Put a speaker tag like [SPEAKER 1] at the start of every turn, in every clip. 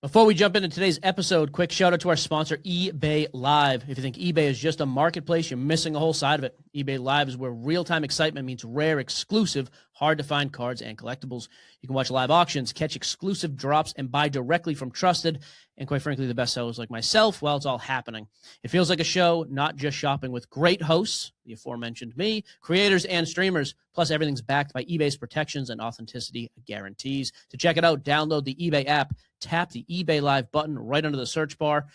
[SPEAKER 1] Before we jump into today's episode, quick shout out to our sponsor, eBay Live. If you think eBay is just a marketplace, you're missing a whole side of it. eBay Live is where real-time excitement meets rare, exclusive, hard-to-find cards and collectibles. You can watch live auctions, catch exclusive drops, and buy directly from trusted and, quite frankly, the best sellers like myself while it's all happening. It feels like a show, not just shopping, with great hosts, the aforementioned me, creators, and streamers. Plus, everything's backed by eBay's protections and authenticity guarantees. To check it out, download the eBay app, tap the eBay Live button right under the search bar.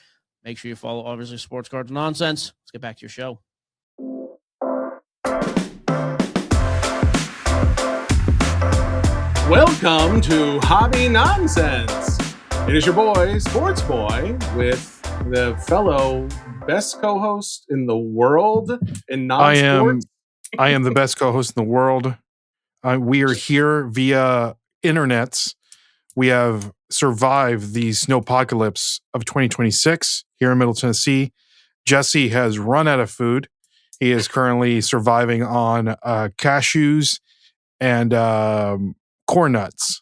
[SPEAKER 1] Make sure you follow, obviously, Sports Cards Nonsense. Let's get back to your show.
[SPEAKER 2] Welcome to Hobby Nonsense. It is your boy, Sports Boy, with the fellow best co-host in the world in non-sports.
[SPEAKER 3] I am the best co-host in the world. We are here via internets. We have survived the snowpocalypse of 2026 here in Middle Tennessee. Jesse has run out of food. He is currently surviving on cashews and corn nuts.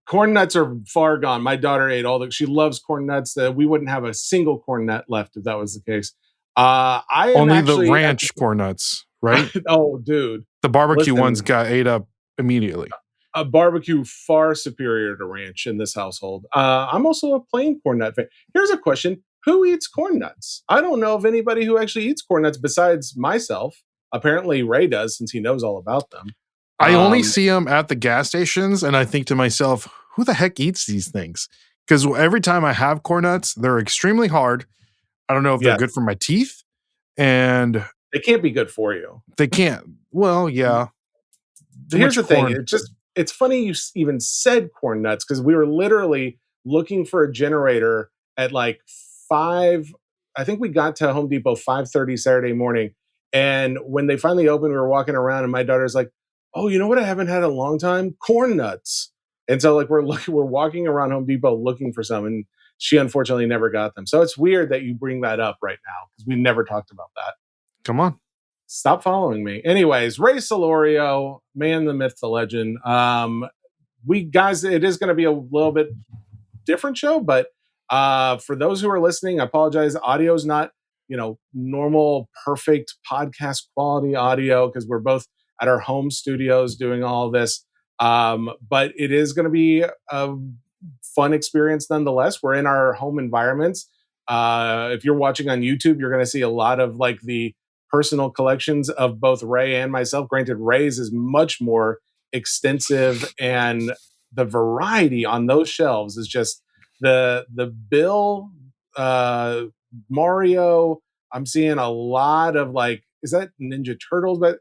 [SPEAKER 2] Corn nuts are far gone. My daughter ate all she loves corn nuts. We wouldn't have a single corn nut left if that was the case.
[SPEAKER 3] Only the ranch corn nuts, right?
[SPEAKER 2] Oh, dude.
[SPEAKER 3] The barbecue ones got ate up immediately.
[SPEAKER 2] A barbecue far superior to ranch in this household. I'm also a plain corn nut fan. Here's a question. Who eats corn nuts? I don't know of anybody who actually eats corn nuts besides myself. Apparently Ray does, since he knows all about them.
[SPEAKER 3] I only see them at the gas stations, and I think to myself, who the heck eats these things? Because every time I have corn nuts, they're extremely hard. I don't know if they're good for my teeth, and
[SPEAKER 2] they can't be good for you.
[SPEAKER 3] They can't. Well, yeah.
[SPEAKER 2] Here's the thing. It's funny you even said corn nuts, because we were literally looking for a generator at like 5. I think we got to Home Depot 5:30 Saturday morning. And when they finally opened, we were walking around and my daughter's like, oh, you know what I haven't had in a long time? Corn nuts. And so like we're walking around Home Depot looking for some, and she unfortunately never got them. So it's weird that you bring that up right now, because we never talked about that.
[SPEAKER 3] Come on.
[SPEAKER 2] Stop following me. Anyways, Ray Solorio, man, the myth, the legend. It is going to be a little bit different show, but for those who are listening, I apologize. Audio is not, normal, perfect podcast quality audio, because we're both at our home studios doing all of this. But it is going to be a fun experience nonetheless. We're in our home environments. If you're watching on YouTube, you're going to see a lot of like the personal collections of both Ray and myself. Granted, Ray's is much more extensive, and the variety on those shelves is just the Bill, Mario. I'm seeing a lot of like, is that Ninja Turtles? But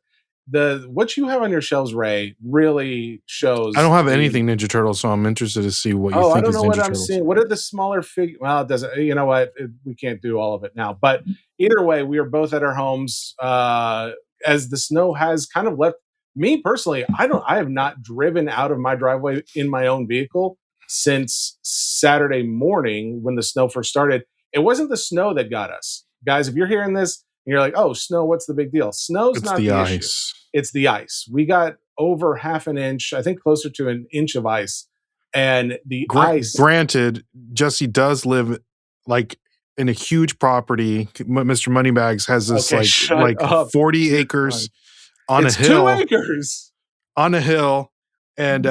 [SPEAKER 2] what you have on your shelves, Ray, really shows.
[SPEAKER 3] I don't have anything Ninja Turtles, so I'm interested to see what you think.
[SPEAKER 2] I don't know what
[SPEAKER 3] I'm
[SPEAKER 2] seeing. What are the smaller figures? Well, it doesn't. You know what? We can't do all of it now. But either way, we are both at our homes. As the snow has kind of left me personally, I have not driven out of my driveway in my own vehicle since Saturday morning when the snow first started. It wasn't the snow that got us, guys. If you're hearing this and you're like, "Oh, snow, what's the big deal?" Snow's not the issue. It's the ice. We got over half an inch, I think closer to an inch of ice. And the ice.
[SPEAKER 3] Granted, Jesse does live like in a huge property. Mr. Moneybags has this 40 acres on a hill.
[SPEAKER 2] 2 acres
[SPEAKER 3] on a hill, and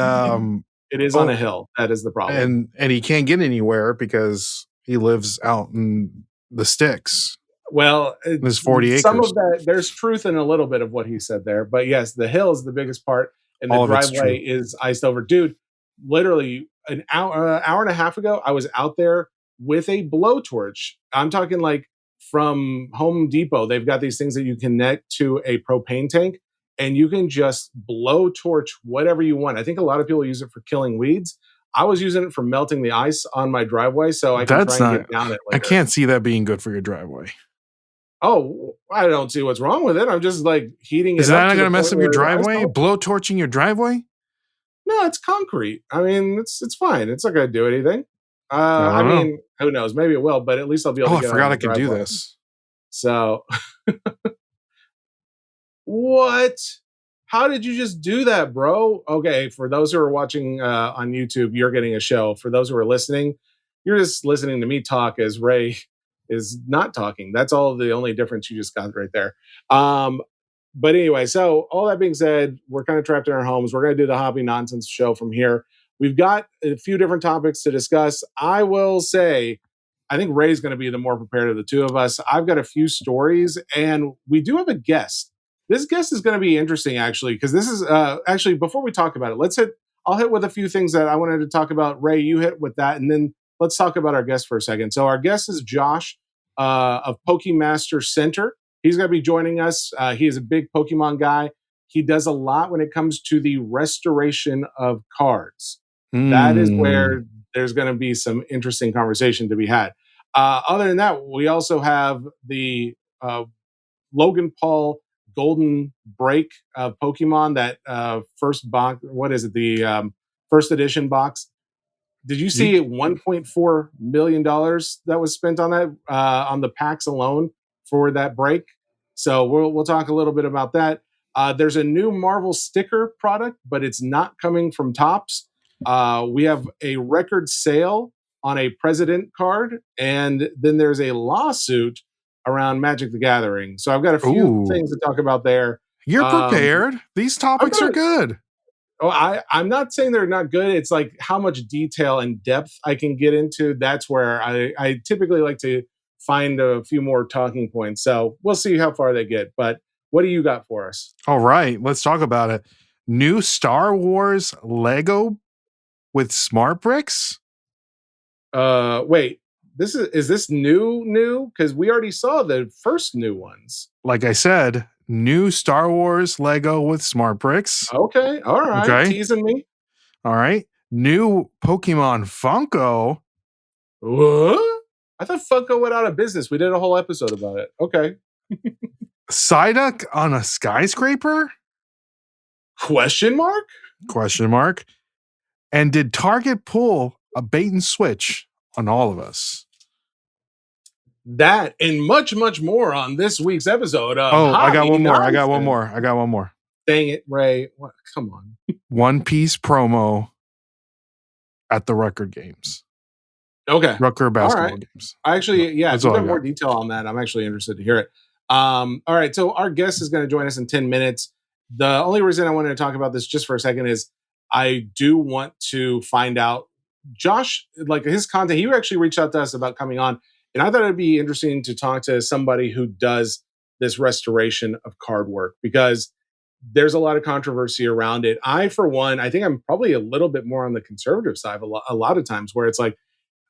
[SPEAKER 2] it is on a hill. That is the problem.
[SPEAKER 3] And he can't get anywhere because he lives out in the sticks.
[SPEAKER 2] Well,
[SPEAKER 3] there's 40 acres.
[SPEAKER 2] Some of that, there's truth in a little bit of what he said there. But yes, the hill is the biggest part, and the driveway is iced over. Dude, literally an hour and a half ago, I was out there with a blowtorch. I'm talking like from Home Depot. They've got these things that you connect to a propane tank, and you can just blowtorch whatever you want. I think a lot of people use it for killing weeds. I was using it for melting the ice on my driveway, so I can try and get down it later.
[SPEAKER 3] I can't see that being good for your driveway.
[SPEAKER 2] Oh, I don't see what's wrong with it. I'm just like heating it up.
[SPEAKER 3] Is that not going to mess up your driveway? Blow torching your driveway?
[SPEAKER 2] No, it's concrete. I mean, it's fine. It's not going to do anything. I mean, who knows? Maybe it will, but at least I'll be able to get
[SPEAKER 3] I forgot I could do this.
[SPEAKER 2] So, what? How did you just do that, bro? Okay, for those who are watching on YouTube, you're getting a show. For those who are listening, You're just listening to me talk as Ray is not talking. That's all the only difference you just got right there. But anyway, so all that being said, we're kind of trapped in our homes. We're going to do the hobby nonsense show from here. We've got a few different topics to discuss. I will say, I think Ray's going to be the more prepared of the two of us. I've got a few stories, and we do have a guest. This guest is going to be interesting, actually, because this is actually, before we talk about it, I'll hit with a few things that I wanted to talk about. Ray, you hit with that, and then let's talk about our guest for a second. So our guest is Josh of Pokemaster Center. He's going to be joining us. He is a big Pokemon guy. He does a lot when it comes to the restoration of cards. That is where there's going to be some interesting conversation to be had. Other than that, we also have the Logan Paul Golden Break Pokemon, that first box. What is it? The first edition box. Did you see $1.4 million that was spent on that on the packs alone for that break? So we'll talk a little bit about that. There's a new Marvel sticker product, but it's not coming from Topps. We have a record sale on a President card, and then there's a lawsuit around Magic the Gathering. So I've got a few things to talk about there.
[SPEAKER 3] You're prepared. These topics are good.
[SPEAKER 2] Oh, I'm not saying they're not good. It's like how much detail and depth I can get into. That's where I typically like to find a few more talking points. So we'll see how far they get. But what do you got for us?
[SPEAKER 3] All right, let's talk about it. New Star Wars Lego with smart bricks?
[SPEAKER 2] Wait, is this new? Because we already saw the first new ones.
[SPEAKER 3] Like I said, new Star Wars Lego with smart bricks.
[SPEAKER 2] Okay, all right. Okay. Teasing me.
[SPEAKER 3] All right. New Pokemon Funko.
[SPEAKER 2] What? I thought Funko went out of business. We did a whole episode about it. Okay.
[SPEAKER 3] Psyduck on a skyscraper?
[SPEAKER 2] Question mark?
[SPEAKER 3] And did Target pull a bait and switch on all of us?
[SPEAKER 2] That and much, much more on this week's episode of
[SPEAKER 3] I got one more.
[SPEAKER 2] Dang it, Ray. What? Come on.
[SPEAKER 3] One Piece promo at the Rucker games.
[SPEAKER 2] Okay.
[SPEAKER 3] Rucker basketball games.
[SPEAKER 2] Actually, yeah, if you have more detail on that, I'm actually interested to hear it. All right, so our guest is going to join us in 10 minutes. The only reason I wanted to talk about this just for a second is I do want to find out Josh, like his content. He actually reached out to us about coming on, and I thought it'd be interesting to talk to somebody who does this restoration of card work, because there's a lot of controversy around it. For one, I think I'm probably a little bit more on the conservative side a lot of times, where it's like,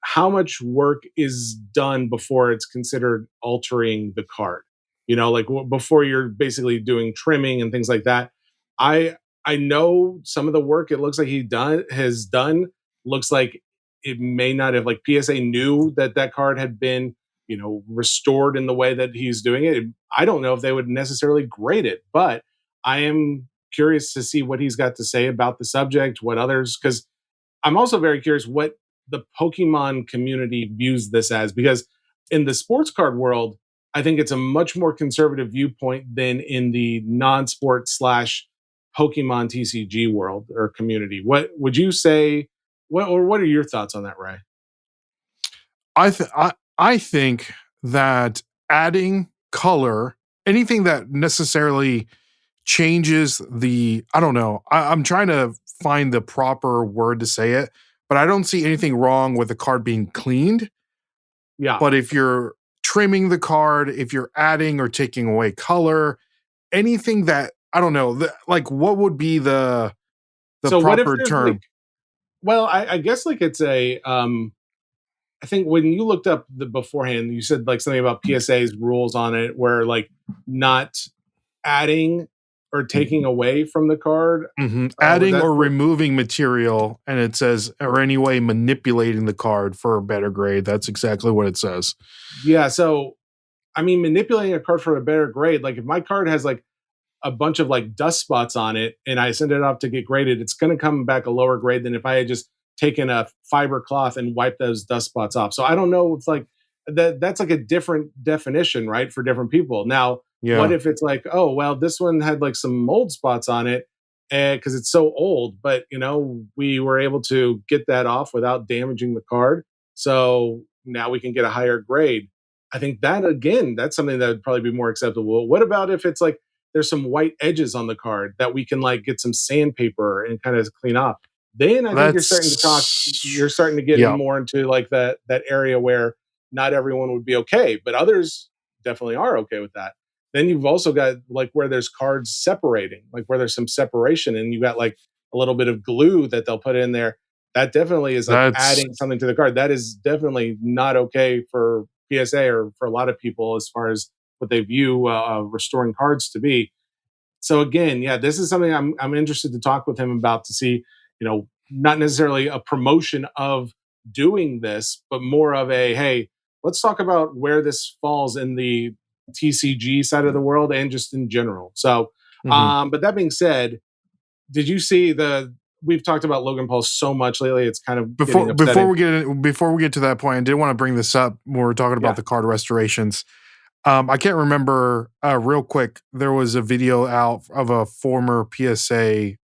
[SPEAKER 2] how much work is done before it's considered altering the card? You know, like before you're basically doing trimming and things like that. I know some of the work it looks like he has done looks like it may not have, like PSA knew that card had been, restored in the way that he's doing it. I don't know if they would necessarily grade it, but I am curious to see what he's got to say about the subject, what others, because I'm also very curious what the Pokemon community views this as, because in the sports card world, I think it's a much more conservative viewpoint than in the non-sport / Pokemon TCG world or community. What would you say? What are your thoughts on that, Ray?
[SPEAKER 3] I think that adding color, anything that necessarily changes I don't know. I'm trying to find the proper word to say it, but I don't see anything wrong with the card being cleaned.
[SPEAKER 2] Yeah.
[SPEAKER 3] But if you're trimming the card, if you're adding or taking away color, anything that, I don't know, what would be the proper term?
[SPEAKER 2] I guess it's a, I think when you looked up beforehand, you said something about PSA's rules on it, where not adding or taking away from the card.
[SPEAKER 3] Mm-hmm. Adding or removing material, and it says, or any way manipulating the card for a better grade. That's exactly what it says.
[SPEAKER 2] Yeah, so, I mean, manipulating a card for a better grade, if my card has a bunch of dust spots on it and I send it off to get graded, it's going to come back a lower grade than if I had just taken a fiber cloth and wiped those dust spots off. So I don't know, it's that's a different definition, right, for different people. Now, what if it's oh, well, this one had some mold spots on it because it's so old, but we were able to get that off without damaging the card. So now we can get a higher grade. I think that again, that's something that would probably be more acceptable. What about if it's like there's some white edges on the card that we can like get some sandpaper and kind of clean up? Then I think you're starting to get in
[SPEAKER 3] Yeah.
[SPEAKER 2] more into like that area where not everyone would be okay, but others definitely are okay with that. Then you've also got like where there's cards separating, like where there's some separation and you got like a little bit of glue that they'll put in there. That definitely is like
[SPEAKER 3] That's
[SPEAKER 2] adding something to the card. That is definitely not okay for PSA or for a lot of people as far as what they view restoring cards to be. So again, yeah, this is something I'm interested to talk with him about to see, not necessarily a promotion of doing this, but more of a hey, let's talk about where this falls in the TCG side of the world and just in general. So, but that being said, did you see we've talked about Logan Paul so much lately, it's kind of
[SPEAKER 3] before
[SPEAKER 2] upsetting.
[SPEAKER 3] before we get to that point, I did want to bring this up when we're talking about the card restorations. I can't remember real quick. There was a video out of a former PSA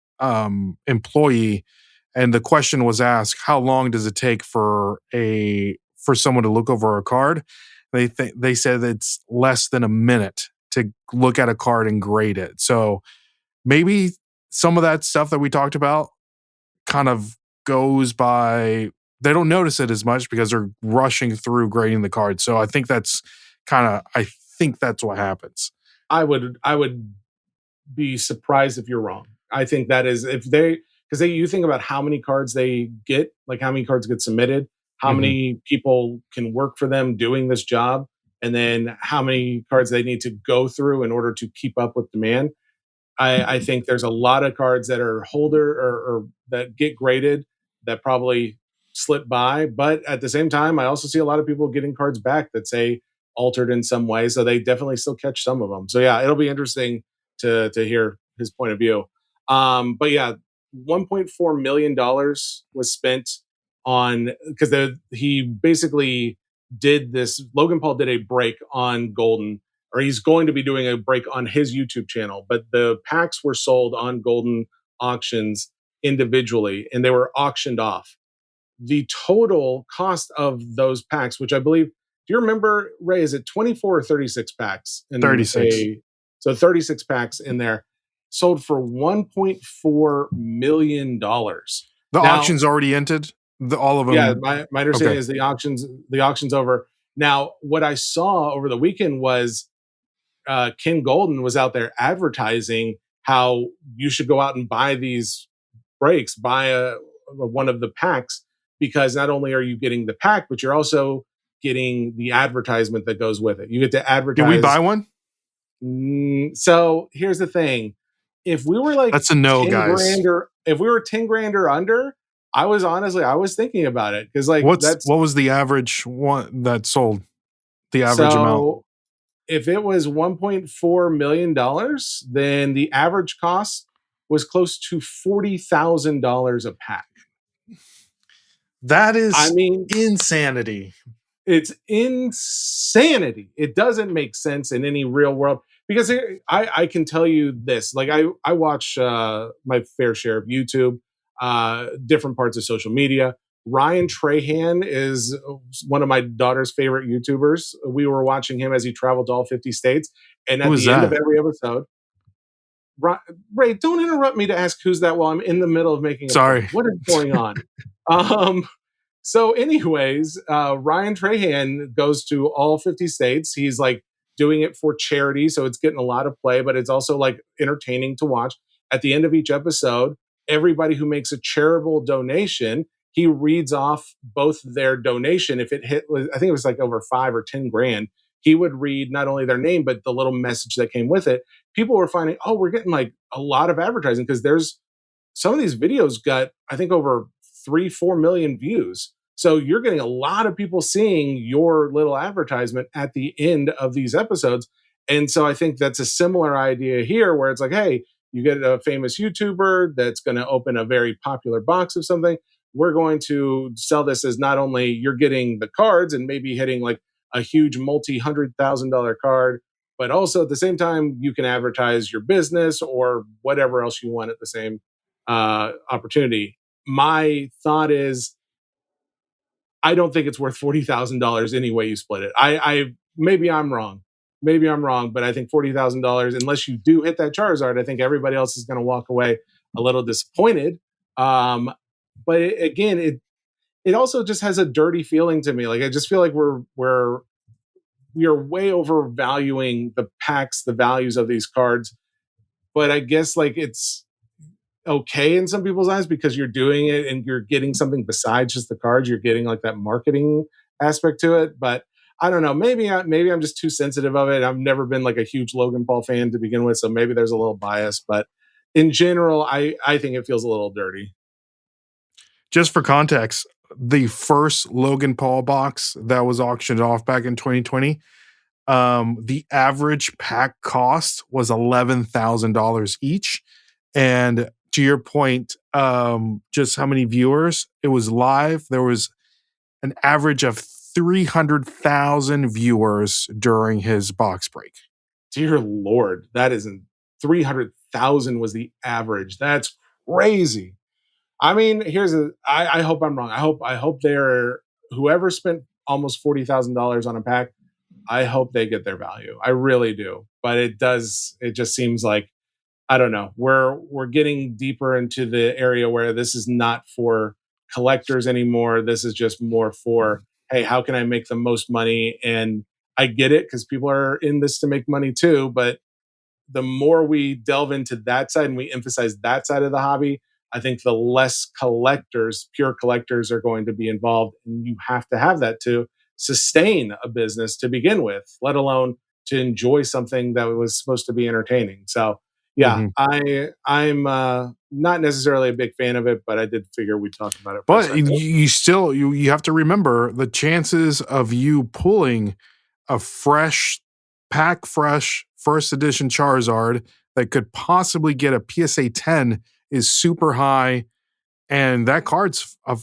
[SPEAKER 3] employee, and the question was asked: how long does it take for someone to look over a card? They said it's less than a minute to look at a card and grade it. So maybe some of that stuff that we talked about kind of goes by. They don't notice it as much because they're rushing through grading the card. So I think that's I think that's what happens.
[SPEAKER 2] I would be surprised if you're wrong. I think that is because you think about how many cards they get, like how many cards get submitted, how many people can work for them doing this job, and then how many cards they need to go through in order to keep up with demand. I think there's a lot of cards that are holder or that get graded that probably slip by. But at the same time, I also see a lot of people getting cards back that say altered in some way. So they definitely still catch some of them. So yeah, it'll be interesting to hear his point of view. But yeah, $1.4 million was spent on because he basically did this. Logan Paul did a break on Golden, or he's going to be doing a break on his YouTube channel. But the packs were sold on Golden auctions individually, and they were auctioned off. The total cost of those packs, which I believe, do you remember, Ray, is it 24 or 36 packs?
[SPEAKER 3] 36.
[SPEAKER 2] So 36 packs in there, sold for $1.4 million.
[SPEAKER 3] The auction's already ended? All of them?
[SPEAKER 2] Yeah, my understanding is the auction's over. Now, what I saw over the weekend was Ken Golden was out there advertising how you should go out and buy these breaks, buy one of the packs, because not only are you getting the pack, but you're also getting the advertisement that goes with it. You get to advertise.
[SPEAKER 3] Did we buy one?
[SPEAKER 2] So here's the thing: if we were like
[SPEAKER 3] that's a no, guys.
[SPEAKER 2] If we were 10 grand or under, I was thinking about it because like
[SPEAKER 3] what was the average one that sold? The average amount.
[SPEAKER 2] If it was $1.4 million, then the average cost was close to $40,000 a pack.
[SPEAKER 3] That is, insanity.
[SPEAKER 2] It's insanity. It doesn't make sense in any real world because I can tell you this. Like I watch my fair share of YouTube, different parts of social media. Ryan Trahan is one of my daughter's favorite YouTubers. We were watching him as he traveled to all 50 states. And at the end of every episode, Ray, don't interrupt me to ask who's that while I'm in the middle of making a
[SPEAKER 3] Sorry.
[SPEAKER 2] point. What is going on? So anyways, Ryan Trahan goes to all 50 states. He's like doing it for charity. So it's getting a lot of play, but it's also like entertaining to watch. At the end of each episode, everybody who makes a charitable donation, he reads off both their donation. If it hit, I think it was like over 5 or 10 grand, he would read not only their name, but the little message that came with it. People were finding, oh, we're getting like a lot of advertising because there's some of these videos got, I think, over 3-4 million views. So you're getting a lot of people seeing your little advertisement at the end of these episodes. And so I think that's a similar idea here where it's like, hey, you get a famous YouTuber that's going to open a very popular box of something. We're going to sell this as not only you're getting the cards and maybe hitting like a huge multi-$100,000 card, but also at the same time, you can advertise your business or whatever else you want at the same opportunity. My thought is, I don't think it's worth $40,000 any way you split it. I maybe I'm wrong. Maybe I'm wrong, but I think $40,000, unless you do hit that Charizard, I think everybody else is going to walk away a little disappointed. But again, it also just has a dirty feeling to me. Like I just feel like we are way overvaluing the packs, the values of these cards. But I guess like it's okay in some people's eyes because you're doing it and you're getting something besides just the cards. You're getting like that marketing aspect to it. But I don't know. Maybe I'm just too sensitive of it. I've never been like a huge Logan Paul fan to begin with, so maybe there's a little bias. But in general, I think it feels a little dirty.
[SPEAKER 3] Just for context, the first Logan Paul box that was auctioned off back in 2020, the average pack cost was $11,000 each. And to your point, just how many viewers? It was live. There was an average of 300,000 viewers during his box break.
[SPEAKER 2] Dear Lord, that isn't 300,000 was the average. That's crazy. I mean, I hope I'm wrong. I hope they're whoever spent almost $40,000 on a pack. I hope they get their value. I really do. But it just seems like I don't know. We're getting deeper into the area where this is not for collectors anymore. This is just more for, hey, how can I make the most money? And I get it because people are in this to make money too. But the more we delve into that side and we emphasize that side of the hobby, I think the less pure collectors are going to be involved. And you have to have that to sustain a business to begin with, let alone to enjoy something that was supposed to be entertaining. So yeah, I'm not necessarily a big fan of it, but I did figure we'd talk about it.
[SPEAKER 3] But you have to remember the chances of you pulling a fresh first edition Charizard that could possibly get a PSA 10 is super high, and that card's a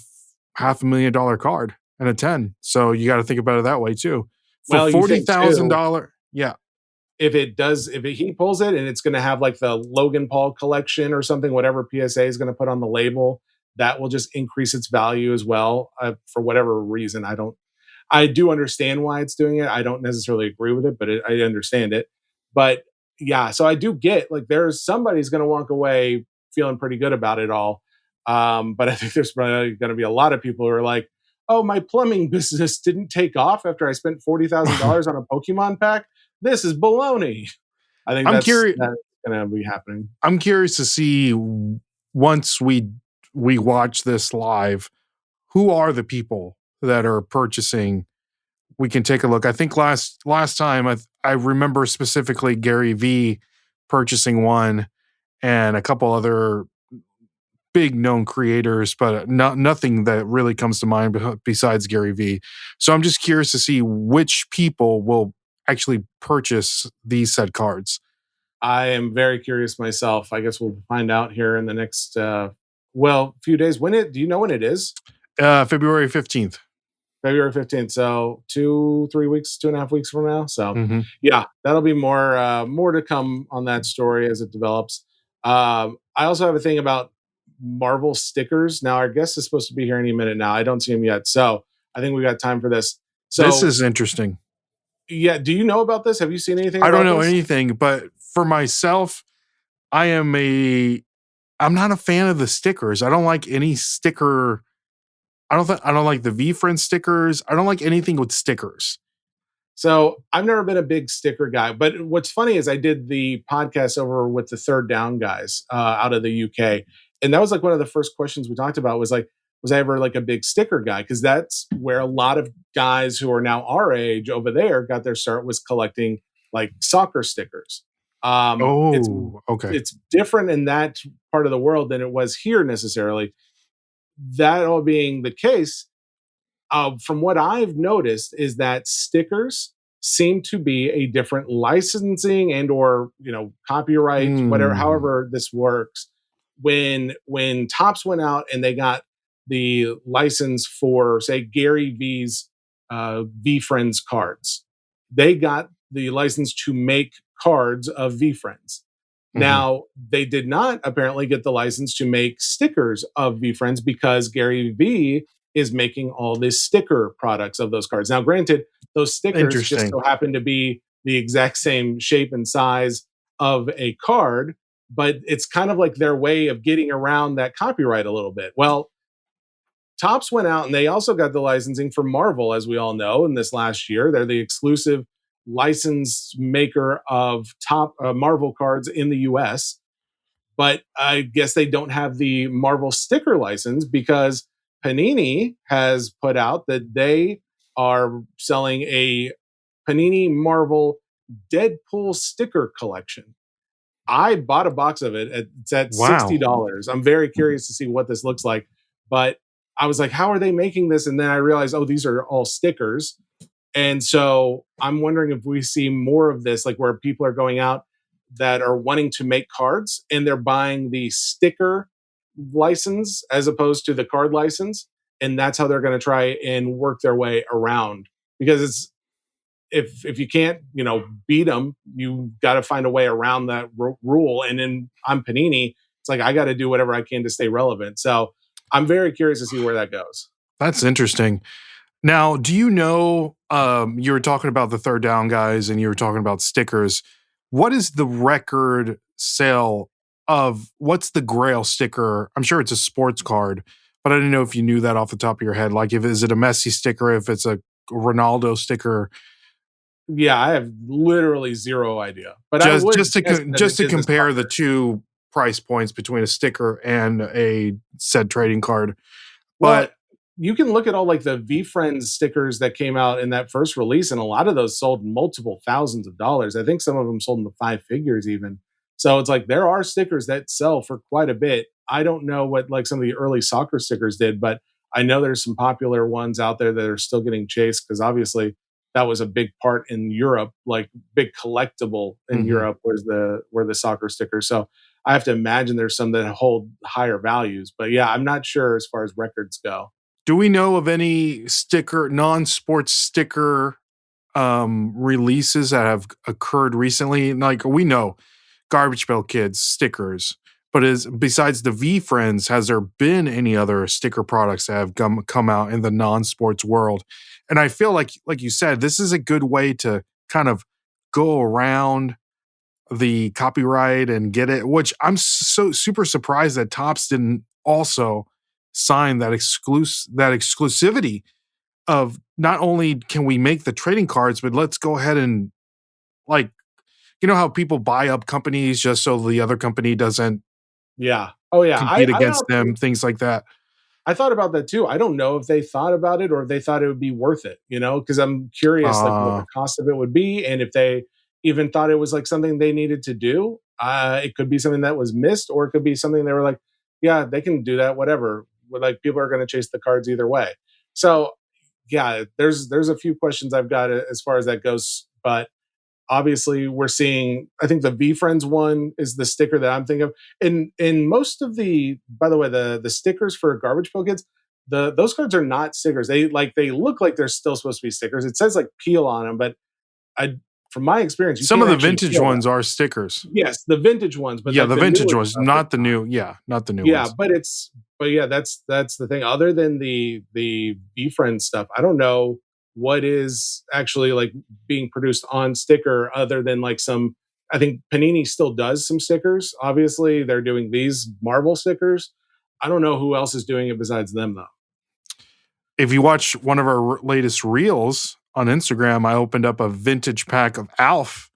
[SPEAKER 3] $500,000 card and a 10. So you got to think about it that way too. For $40,000, yeah.
[SPEAKER 2] If he pulls it and it's going to have like the Logan Paul collection or something, whatever PSA is going to put on the label, that will just increase its value as well. For whatever reason, I do understand why it's doing it. I don't necessarily agree with it, but I understand it. But yeah, so I do get like somebody's going to walk away feeling pretty good about it all. But I think there's probably going to be a lot of people who are like, oh, my plumbing business didn't take off after I spent $40,000 on a Pokemon pack. This is baloney. I think that's going to be happening.
[SPEAKER 3] I'm curious to see once we watch this live, who are the people that are purchasing. We can take a look. I think last time I remember specifically Gary V purchasing one and a couple other big known creators, but nothing that really comes to mind besides Gary V. So I'm just curious to see which people will actually purchase these said cards.
[SPEAKER 2] I am very curious myself. I guess we'll find out here in the next few days. Do you know when it is?
[SPEAKER 3] February 15th.
[SPEAKER 2] February 15th. So 2.5 weeks from now. So yeah, that'll be more to come on that story as it develops. I also have a thing about Marvel stickers. Now our guest is supposed to be here any minute now. I don't see him yet. So I think we got time for this. So
[SPEAKER 3] this is interesting.
[SPEAKER 2] Yeah. Do you know about this? Have you seen anything?
[SPEAKER 3] I don't know anything, but for myself, I'm not a fan of the stickers. I don't like any sticker. I don't like the V-Friend stickers. I don't like anything with stickers.
[SPEAKER 2] So I've never been a big sticker guy, but what's funny is I did the podcast over with the Third Down guys out of the UK. And that was like one of the first questions we talked about was I ever like a big sticker guy? Because that's where a lot of guys who are now our age over there got their start, was collecting like soccer stickers.
[SPEAKER 3] Okay.
[SPEAKER 2] It's different in that part of the world than it was here necessarily. That all being the case, from what I've noticed is that stickers seem to be a different licensing and or copyright, whatever, however this works. When Topps went out and they got the license for, say, Gary V's V-Friends cards, they got the license to make cards of V-Friends. Now, they did not apparently get the license to make stickers of V-Friends because Gary V is making all these sticker products of those cards. Now, granted, those stickers just
[SPEAKER 3] Interesting.
[SPEAKER 2] so happen to be the exact same shape and size of a card, but it's kind of like their way of getting around that copyright a little bit. Well, Topps went out and they also got the licensing for Marvel, as we all know, in this last year. They're the exclusive license maker of top Marvel cards in the US. But I guess they don't have the Marvel sticker license because Panini has put out that they are selling a Panini Marvel Deadpool sticker collection. I bought a box of it. It's at
[SPEAKER 3] Wow.
[SPEAKER 2] $60. I'm very curious to see what this looks like. But I was like, how are they making this? And then I realized, oh, these are all stickers. And so I'm wondering if we see more of this, like where people are going out that are wanting to make cards and they're buying the sticker license as opposed to the card license. And that's how they're going to try and work their way around, because it's, if you can't, beat them, you got to find a way around that rule. And then I'm Panini. It's like, I got to do whatever I can to stay relevant. So I'm very curious to see where that goes.
[SPEAKER 3] That's interesting. Now, do you know, you were talking about the third down guys and you were talking about stickers. What is the record sale of what's the Grail sticker? I'm sure it's a sports card, but I didn't know if you knew that off the top of your head. Like, is it a Messi sticker? If it's a Ronaldo sticker?
[SPEAKER 2] Yeah, I have literally zero idea. But
[SPEAKER 3] just to compare the two price points between a sticker and a said trading card. But
[SPEAKER 2] you can look at all like the V-Friends stickers that came out in that first release, and a lot of those sold multiple thousands of dollars. I think some of them sold in the 5 figures even. So it's like there are stickers that sell for quite a bit. I don't know what like some of the early soccer stickers did, but I know there's some popular ones out there that are still getting chased because obviously that was a big part in Europe, like big collectible in Europe were the soccer stickers. So I have to imagine there's some that hold higher values. But yeah, I'm not sure as far as records go.
[SPEAKER 3] Do we know of any non-sports sticker releases that have occurred recently? Like, we know Garbage Pail Kids stickers, but besides the V-Friends, has there been any other sticker products that have come out in the non-sports world? And I feel like you said, this is a good way to kind of go around the copyright and get it, which I'm so super surprised that Topps didn't also sign that exclusivity of not only can we make the trading cards, but let's go ahead and, like, how people buy up companies just so the other company doesn't compete against them, things like that.
[SPEAKER 2] I thought about that too. I don't know if they thought about it or if they thought it would be worth it, because I'm curious like what the cost of it would be. And if they even thought it was like something they needed to do, it could be something that was missed, or it could be something they were like, yeah, they can do that, whatever. Like people are going to chase the cards either way. So yeah, there's a few questions I've got as far as that goes, but obviously we're seeing, I think the V-Friends one is the sticker that I'm thinking of. In most of by the way, the stickers for Garbage Pail Kids, those cards are not stickers. They look like they're still supposed to be stickers. It says like peel on them, but from my experience,
[SPEAKER 3] some of the vintage ones are stickers.
[SPEAKER 2] Yes, the vintage ones, but
[SPEAKER 3] yeah, the vintage ones, not the new. Yeah, not the new ones.
[SPEAKER 2] But yeah, that's the thing. Other than the V-Friend stuff, I don't know what is actually like being produced on sticker other than like some. I think Panini still does some stickers. Obviously, they're doing these Marvel stickers. I don't know who else is doing it besides them though.
[SPEAKER 3] If you watch one of our latest reels on Instagram, I opened up a vintage pack of Alf,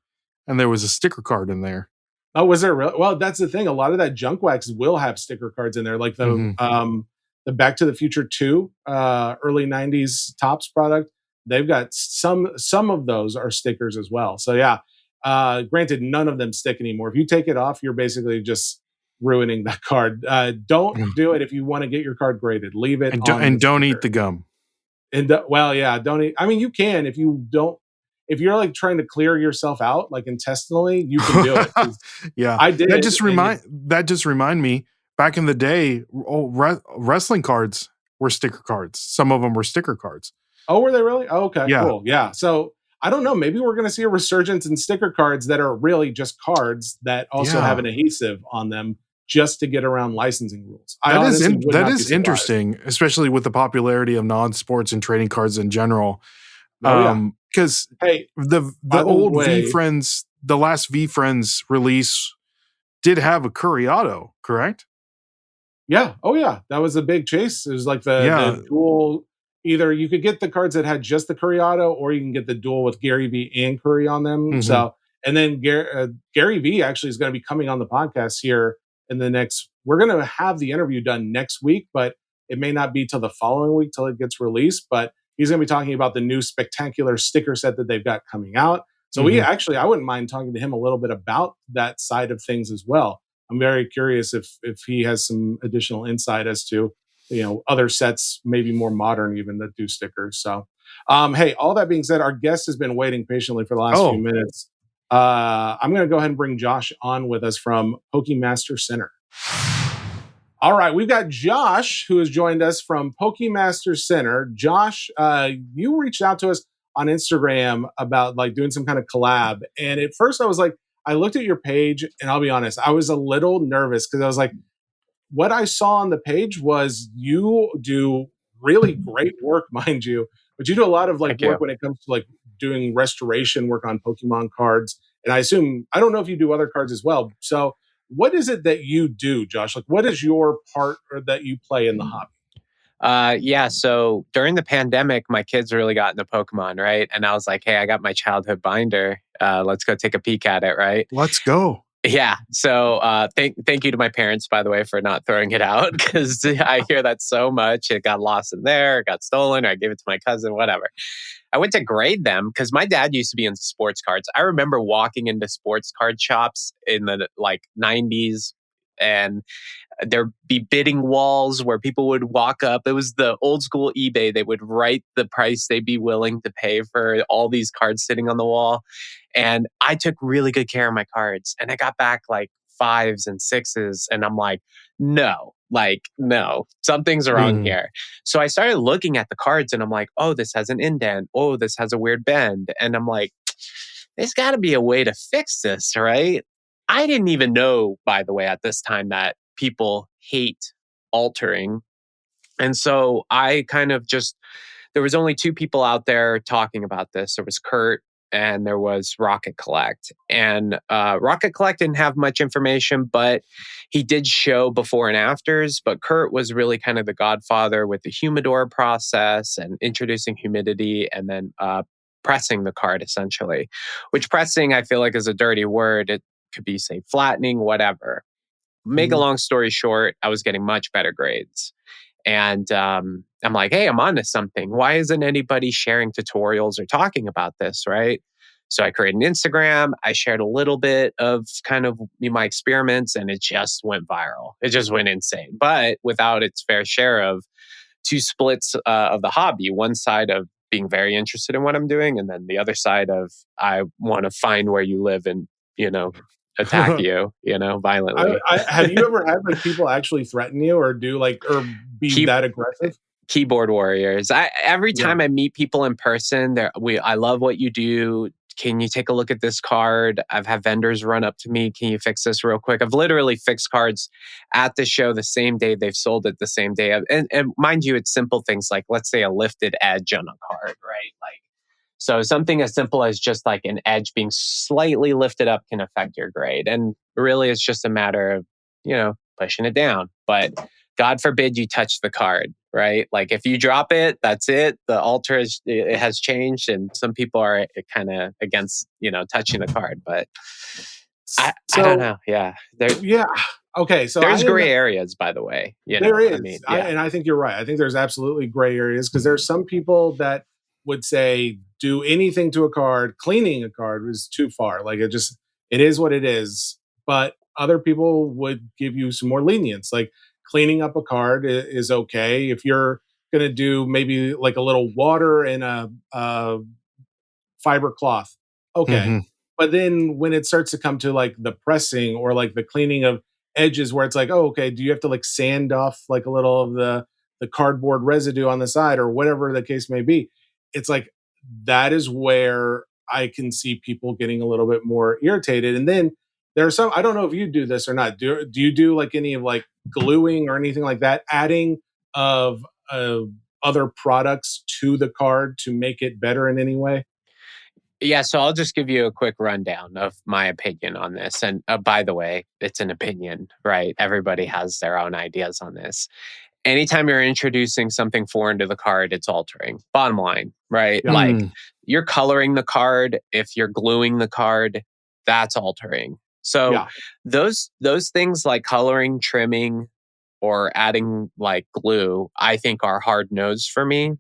[SPEAKER 3] and there was a sticker card in there.
[SPEAKER 2] Oh, was there really? Well, that's the thing. A lot of that junk wax will have sticker cards in there, like the Back to the Future 2 early 90s Topps product. They've got some of those are stickers as well. So yeah, granted, none of them stick anymore. If you take it off, you're basically just ruining that card. Don't do it if you want to get your card graded. Leave it
[SPEAKER 3] and don't eat the gum.
[SPEAKER 2] And don't eat. I mean, you can if you don't. If you're like trying to clear yourself out, like intestinally, you can do it.
[SPEAKER 3] Yeah,
[SPEAKER 2] I did.
[SPEAKER 3] That just remind me. Back in the day, wrestling cards were sticker cards. Some of them were sticker cards.
[SPEAKER 2] Oh, were they really? Oh, okay,
[SPEAKER 3] yeah.
[SPEAKER 2] Cool. Yeah. So I don't know. Maybe we're going to see a resurgence in sticker cards that are really just cards that also have an adhesive on them just to get around licensing rules. I
[SPEAKER 3] That
[SPEAKER 2] honestly would
[SPEAKER 3] that
[SPEAKER 2] not be
[SPEAKER 3] is
[SPEAKER 2] surprised.
[SPEAKER 3] interesting, especially with the popularity of non-sports and trading cards in general.
[SPEAKER 2] Oh, yeah.
[SPEAKER 3] Because
[SPEAKER 2] Hey,
[SPEAKER 3] the
[SPEAKER 2] by the
[SPEAKER 3] old
[SPEAKER 2] way-
[SPEAKER 3] V Friends, the last V Friends release did have a Curry auto, correct?
[SPEAKER 2] Yeah. Oh, yeah. That was a big chase. It was like the dual. Either you could get the cards that had just the Curry auto, or you can get the dual with Gary V and Curry on them.
[SPEAKER 3] Mhm.
[SPEAKER 2] So, and then Gary V actually is going to be coming on the podcast here in the next. We're going to have the interview done next week, but it may not be till the following week till it gets released. But he's going to be talking about the new spectacular sticker set that they've got coming out. So I wouldn't mind talking to him a little bit about that side of things as well. I'm very curious if he has some additional insight as to, other sets, maybe more modern even, that do stickers. So, hey, all that being said, our guest has been waiting patiently for the last few minutes. I'm going to go ahead and bring Josh on with us from Pokemaster Center. All right, we've got Josh, who has joined us from Pokemaster Center. Josh, you reached out to us on Instagram about like doing some kind of collab. And at first I was like, I looked at your page, and I'll be honest, I was a little nervous because I was like, what I saw on the page was you do really great work, mind you, but you do a lot of like work when it comes to like doing restoration work on Pokemon cards. And I don't know if you do other cards as well. So what is it that you do, Josh? Like, what is your part or that you play in the hobby?
[SPEAKER 4] So during the pandemic, my kids really got into Pokemon, right? And I was like, hey, I got my childhood binder. Let's go take a peek at it, right?
[SPEAKER 3] Let's go.
[SPEAKER 4] Yeah. So thank you to my parents, by the way, for not throwing it out, because I hear that so much. It got lost in there, it got stolen, or I gave it to my cousin, whatever. I went to grade them because my dad used to be into sports cards. I remember walking into sports card shops in the 90s, and there'd be bidding walls where people would walk up. It was the old school eBay. They would write the price they'd be willing to pay for all these cards sitting on the wall. And I took really good care of my cards. And I got back like 5s and 6s. And I'm like, no, something's wrong here. So I started looking at the cards, and I'm like, oh, this has an indent. Oh, this has a weird bend. And I'm like, there's got to be a way to fix this, right? I didn't even know, by the way, at this time that people hate altering. And so I kind of there was only 2 people out there talking about this. There was Kurt and there was Rocket Collect. And Rocket Collect didn't have much information, but he did show before and afters. But Kurt was really kind of the godfather with the humidor process and introducing humidity and then pressing the card, essentially. Which pressing, I feel like, is a dirty word. It could be, say, flattening, whatever. Make a long story short, I was getting much better grades. And I'm like, hey, I'm onto something. Why isn't anybody sharing tutorials or talking about this, right? So I created an Instagram. I shared a little bit of kind of my experiments, and it just went viral. It just went insane, but without its fair share of 2 splits of the hobby. One side of being very interested in what I'm doing, and then the other side of I want to find where you live and, attack you, violently.
[SPEAKER 2] Have you ever had like people actually threaten you or do or be that aggressive?
[SPEAKER 4] Keyboard warriors. Every time I meet people in person, I love what you do. Can you take a look at this card? I've had vendors run up to me. Can you fix this real quick? I've literally fixed cards at the show the same day. They've sold it the same day. And mind you, it's simple things like, let's say, a lifted edge on a card, right? So something as simple as just like an edge being slightly lifted up can affect your grade. And really, it's just a matter of, pushing it down. But God forbid you touch the card, right? Like if you drop it, that's it. The altar has changed, and some people are kind of against, touching the card. But I don't know. Yeah.
[SPEAKER 2] Okay. So
[SPEAKER 4] there's gray areas, by the way.
[SPEAKER 2] There is. And I think you're right. I think there's absolutely gray areas because there's some people that would say do anything to a card. Cleaning a card is too far. Like it is what it is. But other people would give you some more lenience. Like cleaning up a card is okay. If you're going to do maybe like a little water in a fiber cloth. Okay. But then when it starts to come to like the pressing or like the cleaning of edges where it's like, oh, okay, do you have to like sand off like a little of the cardboard residue on the side or whatever the case may be? It's like, that is where I can see people getting a little bit more irritated. And then there are some, I don't know if you do this or not. Do you do like any of like gluing or anything like that, adding of other products to the card to make it better in any way?
[SPEAKER 4] Yeah, so I'll just give you a quick rundown of my opinion on this. And by the way, it's an opinion, right? Everybody has their own ideas on this. Anytime you're introducing something foreign to the card, it's altering. Bottom line, right?
[SPEAKER 2] Yeah.
[SPEAKER 4] Like you're coloring the card, if you're gluing the card, that's altering. So
[SPEAKER 2] Yeah.
[SPEAKER 4] those things like coloring, trimming, or adding like glue, I think are hard nosed for me.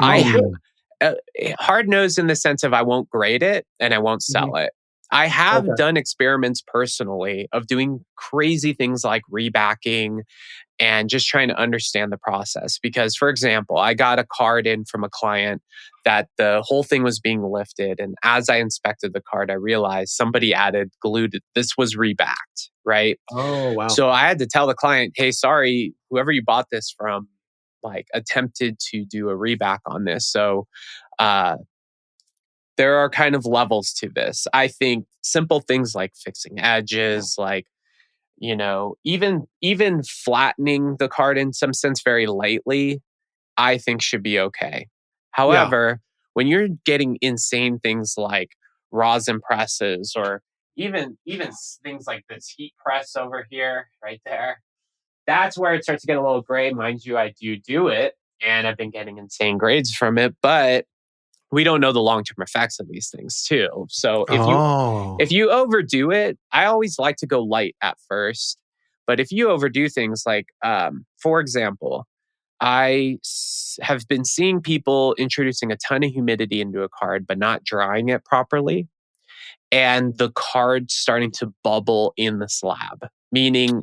[SPEAKER 4] I hard nosed in the sense of I won't grade it and I won't sell it. I have
[SPEAKER 2] Okay.
[SPEAKER 4] done experiments personally of doing crazy things like rebacking and just trying to understand the process. Because, for example, I got a card in from a client that the whole thing was being lifted. And as I inspected the card, I realized somebody added glue to this was rebacked, right?
[SPEAKER 2] Oh, wow.
[SPEAKER 4] So I had to tell the client, hey, sorry, whoever you bought this from, like attempted to do a reback on this. So there are kind of levels to this. I think simple things like fixing edges, like even flattening the card in some sense very lightly, I think should be okay.
[SPEAKER 2] Yeah.
[SPEAKER 4] However, when you're getting insane things like rosin presses or even things like this heat press over here, right there, that's where it starts to get a little gray. Mind you, I do it, and I've been getting insane grades from it, but we don't know the long-term effects of these things too. So if you overdo it, I always like to go light at first. But if you overdo things like, for example, have been seeing people introducing a ton of humidity into a card, but not drying it properly. And the card starting to bubble in the slab, meaning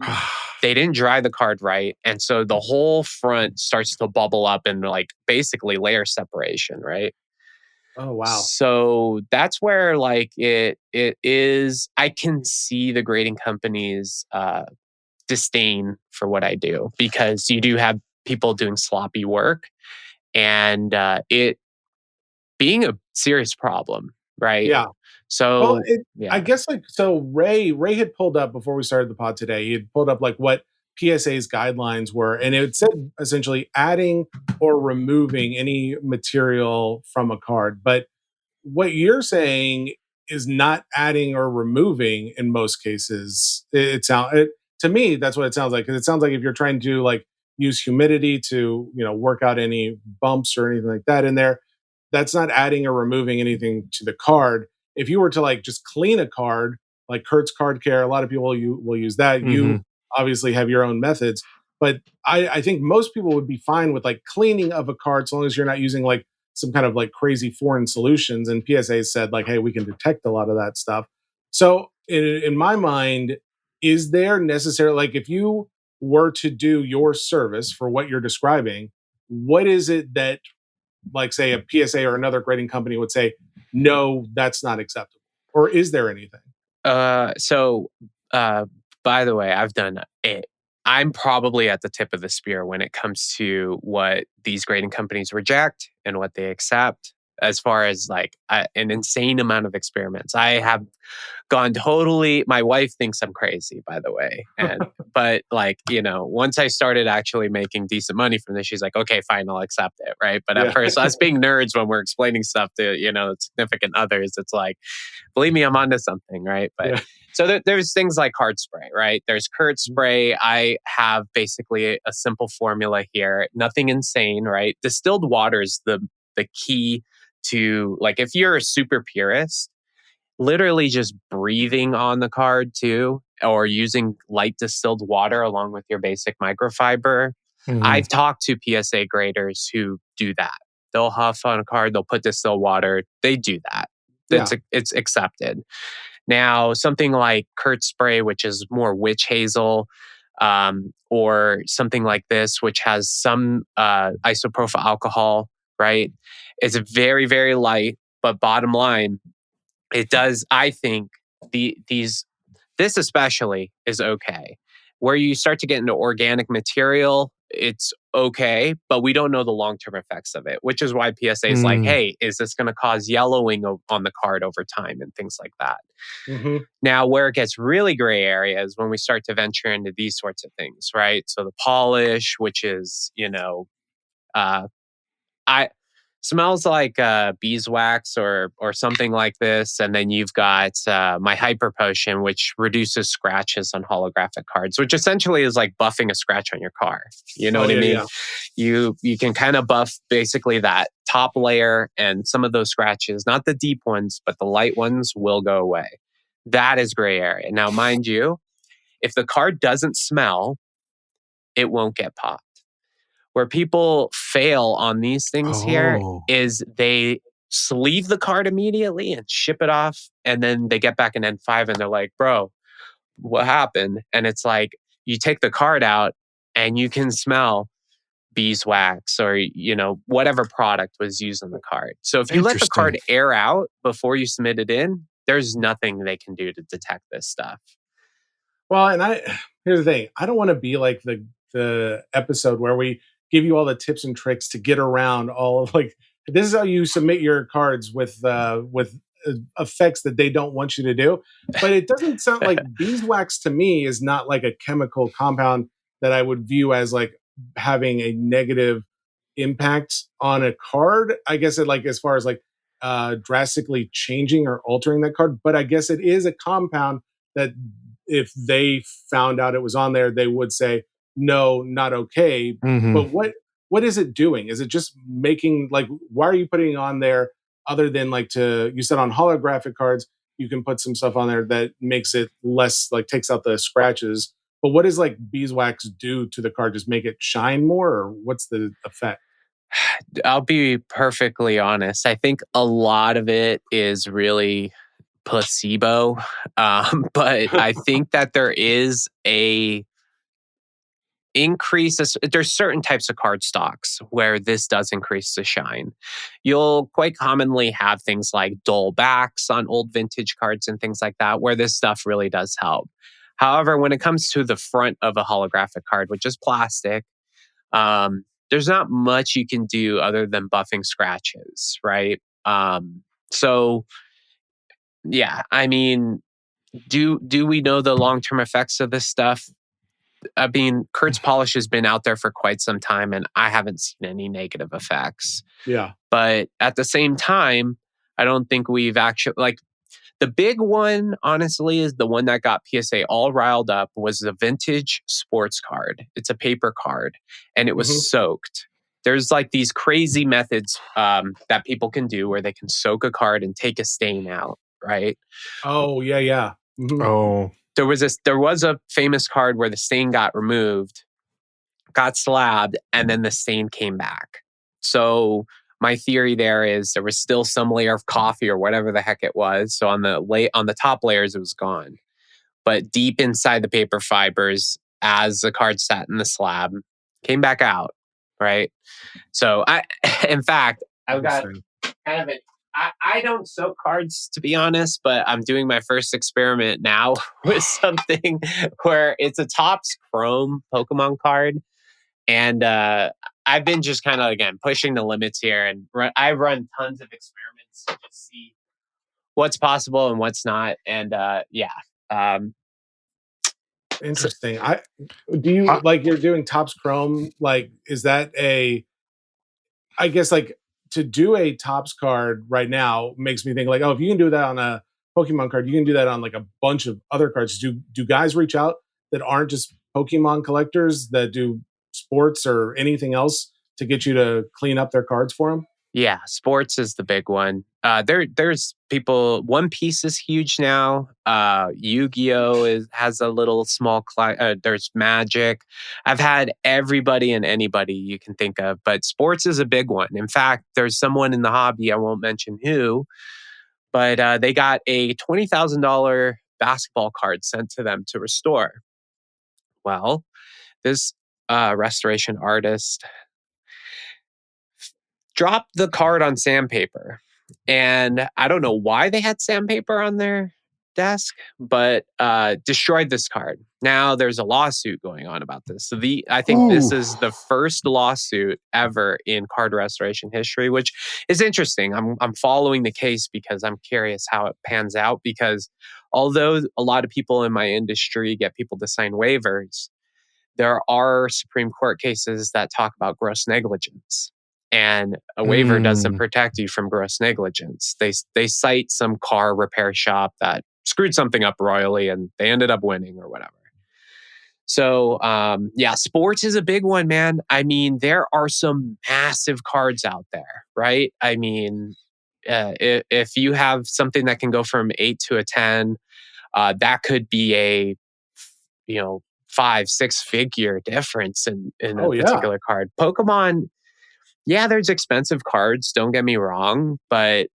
[SPEAKER 4] they didn't dry the card right. And so the whole front starts to bubble up and like basically layer separation, right?
[SPEAKER 2] Oh, wow.
[SPEAKER 4] So that's where like it is. I can see the grading companies disdain for what I do because you do have people doing sloppy work and it being a serious problem, right?
[SPEAKER 2] Yeah. Well,
[SPEAKER 4] So
[SPEAKER 2] I
[SPEAKER 4] yeah,
[SPEAKER 2] guess like so Ray had pulled up before we started the pod today. He had pulled up like what PSA's guidelines were, and it said essentially adding or removing any material from a card. But what you're saying is not adding or removing in most cases. To me that's what it sounds like, because it sounds like if you're trying to like use humidity to work out any bumps or anything like that in there, that's not adding or removing anything to the card. If you were to like just clean a card, like Kurt's Card Care, a lot of people will use that. You obviously have your own methods, but I think most people would be fine with like cleaning of a card, as long as you're not using like some kind of like crazy foreign solutions. And PSA said like, hey, we can detect a lot of that stuff. So in my mind, is there necessarily, like, if you were to do your service for what you're describing, what is it that, like, say a PSA or another grading company would say, no, that's not acceptable? Or is there anything?
[SPEAKER 4] So by the way, I've done it. I'm probably at the tip of the spear when it comes to what these grading companies reject and what they accept, as far as like an insane amount of experiments. I have gone totally, my wife thinks I'm crazy, by the way. And but like, once I started actually making decent money from this, she's like, okay, fine, I'll accept it. Right. But at first, us being nerds when we're explaining stuff to, significant others, it's like, believe me, I'm onto something, right? But so there's things like card spray, right? There's Kurt spray. I have basically a simple formula here, nothing insane, right? Distilled water is the key to, like, if you're a super purist, literally just breathing on the card too, or using light distilled water along with your basic microfiber. I've talked to PSA graders who do that. They'll huff on a card, they'll put distilled water. They do that. It's accepted. Now, something like Kurt spray, which is more witch hazel, or something like this, which has some isopropyl alcohol, right? It's very, very light, but bottom line, it does. I think this especially is okay. Where you start to get into organic material, it's okay, but we don't know the long-term effects of it, which is why PSA is like, hey, is this going to cause yellowing on the card over time and things like that?
[SPEAKER 2] Mm-hmm.
[SPEAKER 4] Now, where it gets really gray area is when we start to venture into these sorts of things, right? So the polish, which is, I smells like beeswax or something like this, and then you've got my hyper potion, which reduces scratches on holographic cards, which essentially is like buffing a scratch on your car. You know what I mean? Yeah. You can kind of buff basically that top layer, and some of those scratches, not the deep ones, but the light ones, will go away. That is gray area. Now, mind you, if the card doesn't smell, it won't get popped. Where people fail on these things here is they sleeve the card immediately and ship it off. And then they get back in N5 and they're like, bro, what happened? And it's like, you take the card out and you can smell beeswax or, whatever product was used on the card. So if you let the card air out before you submit it in, there's nothing they can do to detect this stuff.
[SPEAKER 2] Well, and here's the thing. I don't want to be like the episode where we give you all the tips and tricks to get around all of this is how you submit your cards with effects that they don't want you to do. But it doesn't sound like beeswax to me is not like a chemical compound that I would view as like having a negative impact on a card. I guess it as far as drastically changing or altering that card. But I guess it is a compound that if they found out it was on there, they would say, no, not okay. Mm-hmm. But what is it doing? Is it just making why are you putting it on there other than you said on holographic cards, you can put some stuff on there that makes it less takes out the scratches. But what does beeswax do to the card? Just make it shine more, or what's the effect?
[SPEAKER 4] I'll be perfectly honest. I think a lot of it is really placebo. But I think that there is a increase. There's certain types of card stocks where this does increase the shine. You'll quite commonly have things like dull backs on old vintage cards and things like that, where this stuff really does help. However, when it comes to the front of a holographic card, which is plastic, there's not much you can do other than buffing scratches, right? So yeah, I mean, do we know the long-term effects of this stuff? I mean, Kurt's polish has been out there for quite some time, and I haven't seen any negative effects.
[SPEAKER 2] Yeah.
[SPEAKER 4] But at the same time, I don't think we've actually, the big one, honestly, is the one that got PSA all riled up was the vintage sports card. It's a paper card, and it was soaked. There's these crazy methods that people can do where they can soak a card and take a stain out, right?
[SPEAKER 2] Oh, yeah. Mm-hmm.
[SPEAKER 3] Oh.
[SPEAKER 4] There was a famous card where the stain got removed, got slabbed, and then the stain came back. So my theory there is there was still some layer of coffee or whatever the heck it was. So on the top layers, it was gone. But deep inside the paper fibers, as the card sat in the slab, came back out, right? So in fact, I've got kind of I don't soak cards, to be honest, but I'm doing my first experiment now with something where it's a Topps Chrome Pokemon card. And I've been just kind of, again, pushing the limits here. And I've run tons of experiments to just see what's possible and what's not. And
[SPEAKER 2] interesting. Do you you're doing Topps Chrome? Is that I guess to do a Topps card right now makes me think if you can do that on a Pokemon card, you can do that on a bunch of other cards. Do guys reach out that aren't just Pokemon collectors that do sports or anything else to get you to clean up their cards for them?
[SPEAKER 4] Yeah, sports is the big one. There's people. One Piece is huge now. Yu-Gi-Oh has a little small. There's Magic. I've had everybody and anybody you can think of, but sports is a big one. In fact, there's someone in the hobby, I won't mention who, but they got a $20,000 basketball card sent to them to restore. Well, this restoration artist dropped the card on sandpaper. And I don't know why they had sandpaper on there. desk, but destroyed this card. Now there's a lawsuit going on about this. So I think this is the first lawsuit ever in card restoration history, which is interesting. I'm following the case because I'm curious how it pans out, because although a lot of people in my industry get people to sign waivers, there are Supreme Court cases that talk about gross negligence. And a waiver doesn't protect you from gross negligence. They cite some car repair shop that screwed something up royally and they ended up winning or whatever. So, sports is a big one, man. I mean, there are some massive cards out there, right? I mean, if you have something that can go from 8 to a 10, that could be a, 5-6 figure difference in a particular card. Pokemon, there's expensive cards, don't get me wrong, but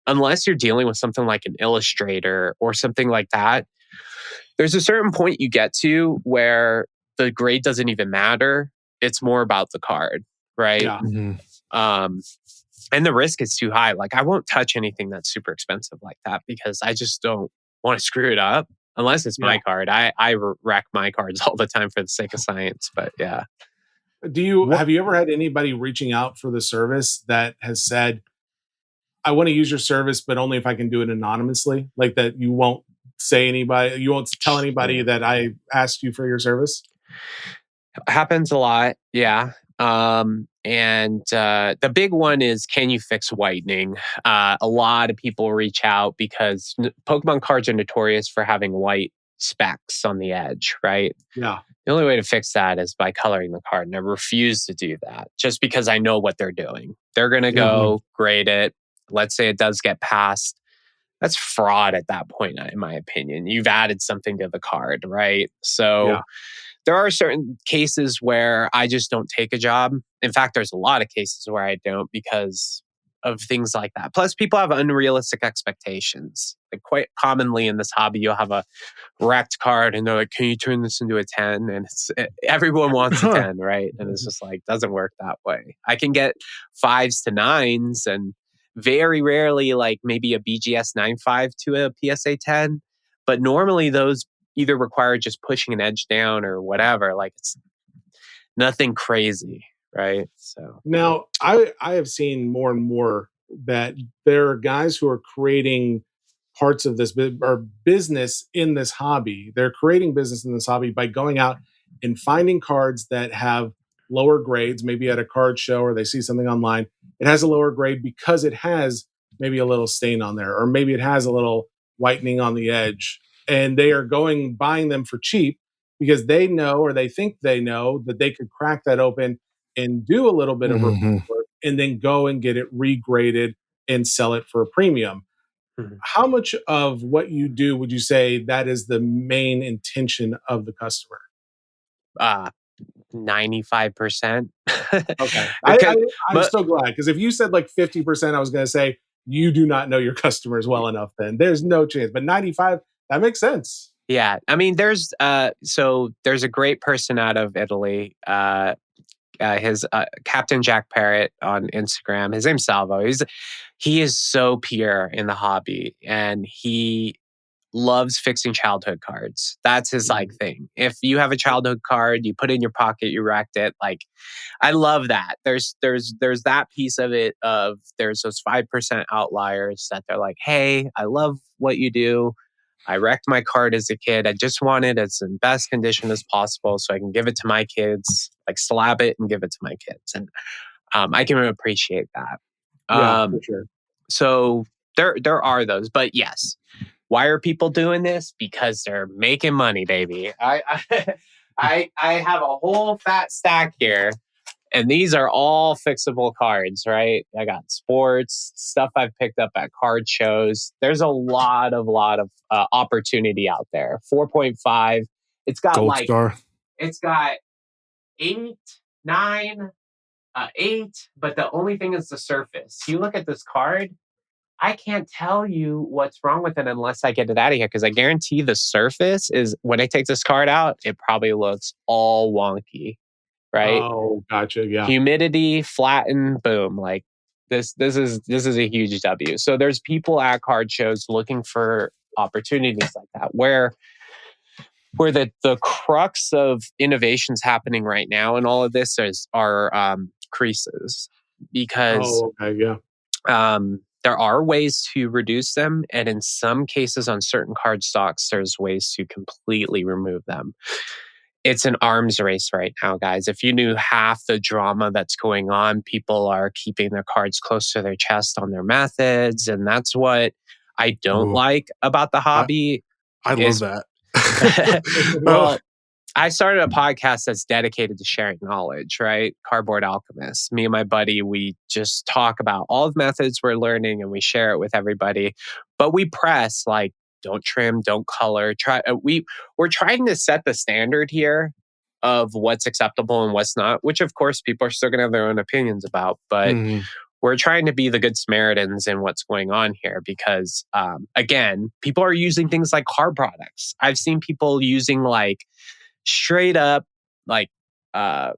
[SPEAKER 4] unless you're dealing with something like an illustrator or something like that, there's a certain point you get to where the grade doesn't even matter. It's more about the card, right?
[SPEAKER 2] Yeah.
[SPEAKER 4] And the risk is too high. Like, I won't touch anything that's super expensive like that because I just don't want to screw it up. Unless it's my card. I wreck my cards all the time for the sake of science, but yeah.
[SPEAKER 2] Have you ever had anybody reaching out for the service that has said, I want to use your service, but only if I can do it anonymously? Like that you won't you won't tell anybody that I asked you for your service?
[SPEAKER 4] Happens a lot, yeah. And the big one is, can you fix whitening? A lot of people reach out because Pokemon cards are notorious for having white specks on the edge, right?
[SPEAKER 2] Yeah.
[SPEAKER 4] The only way to fix that is by coloring the card. And I refuse to do that just because I know what they're doing. They're going to go grade it. Let's say it does get passed. That's fraud at that point, in my opinion. You've added something to the card, right? So there are certain cases where I just don't take a job. In fact, there's a lot of cases where I don't because of things like that. Plus, people have unrealistic expectations. Like, quite commonly in this hobby, you'll have a wrecked card and they're like, can you turn this into a 10? And everyone wants a 10, right? And it's just like, doesn't work that way. I can get 5s to 9s and very rarely like maybe a BGS 9.5 to a PSA 10. But normally those either require just pushing an edge down or whatever. Like, it's nothing crazy, right? So
[SPEAKER 2] now I have seen more and more that there are guys who are creating parts of this or business in this hobby. They're creating business in this hobby by going out and finding cards that have lower grades, maybe at a card show or they see something online. It has a lower grade because it has maybe a little stain on there, or maybe it has a little whitening on the edge. And they are buying them for cheap because they know, or they think they know, that they could crack that open and do a little bit of work and then go and get it regraded and sell it for a premium. How much of what you do would you say that is the main intention of the customer?
[SPEAKER 4] 95%.
[SPEAKER 2] Okay. I'm so glad, because if you said like 50%, I was going to say you do not know your customers well enough. Then there's no chance. But 95, that makes sense.
[SPEAKER 4] Yeah, I mean, there's a great person out of Italy. His Captain Jack Parrott on Instagram. His name's Salvo. He is so pure in the hobby, and he loves fixing childhood cards. That's his like thing. If you have a childhood card, you put it in your pocket, you wrecked it. Like, I love that. There's that piece of it. There's those 5% outliers that they're like, hey, I love what you do. I wrecked my card as a kid. I just want it as in best condition as possible so I can give it to my kids, like slab it and give it to my kids. And I can appreciate that.
[SPEAKER 2] Yeah, for sure.
[SPEAKER 4] So there are those, but yes. Why are people doing this? Because they're making money, baby. I have a whole fat stack here, and these are all fixable cards, right? I got sports, stuff I've picked up at card shows. There's a lot of opportunity out there. 4.5. It's got
[SPEAKER 3] Gold Star.
[SPEAKER 4] It's got 8, 9, 8, but the only thing is the surface. You look at this card, I can't tell you what's wrong with it unless I get it out of here, because I guarantee the surface is, when I take this card out, it probably looks all wonky, right?
[SPEAKER 2] Oh, gotcha. Yeah.
[SPEAKER 4] Humidity, flatten, boom. Like this is a huge W. So there's people at card shows looking for opportunities like that, where the crux of innovations happening right now and all of this are creases, because
[SPEAKER 2] okay, yeah.
[SPEAKER 4] there are ways to reduce them, and in some cases on certain card stocks there's ways to completely remove them. It's an arms race right now, guys. If you knew half the drama that's going on, people are keeping their cards close to their chest on their methods, and that's what I don't like about the hobby.
[SPEAKER 3] I love that.
[SPEAKER 4] Well, I started a podcast that's dedicated to sharing knowledge, right? Cardboard Alchemist. Me and my buddy, we just talk about all the methods we're learning and we share it with everybody. But we press like, don't trim, don't color. We're trying to set the standard here of what's acceptable and what's not, which of course people are still going to have their own opinions about. But we're trying to be the good Samaritans in what's going on here, because again, people are using things like card products. I've seen people using like straight up like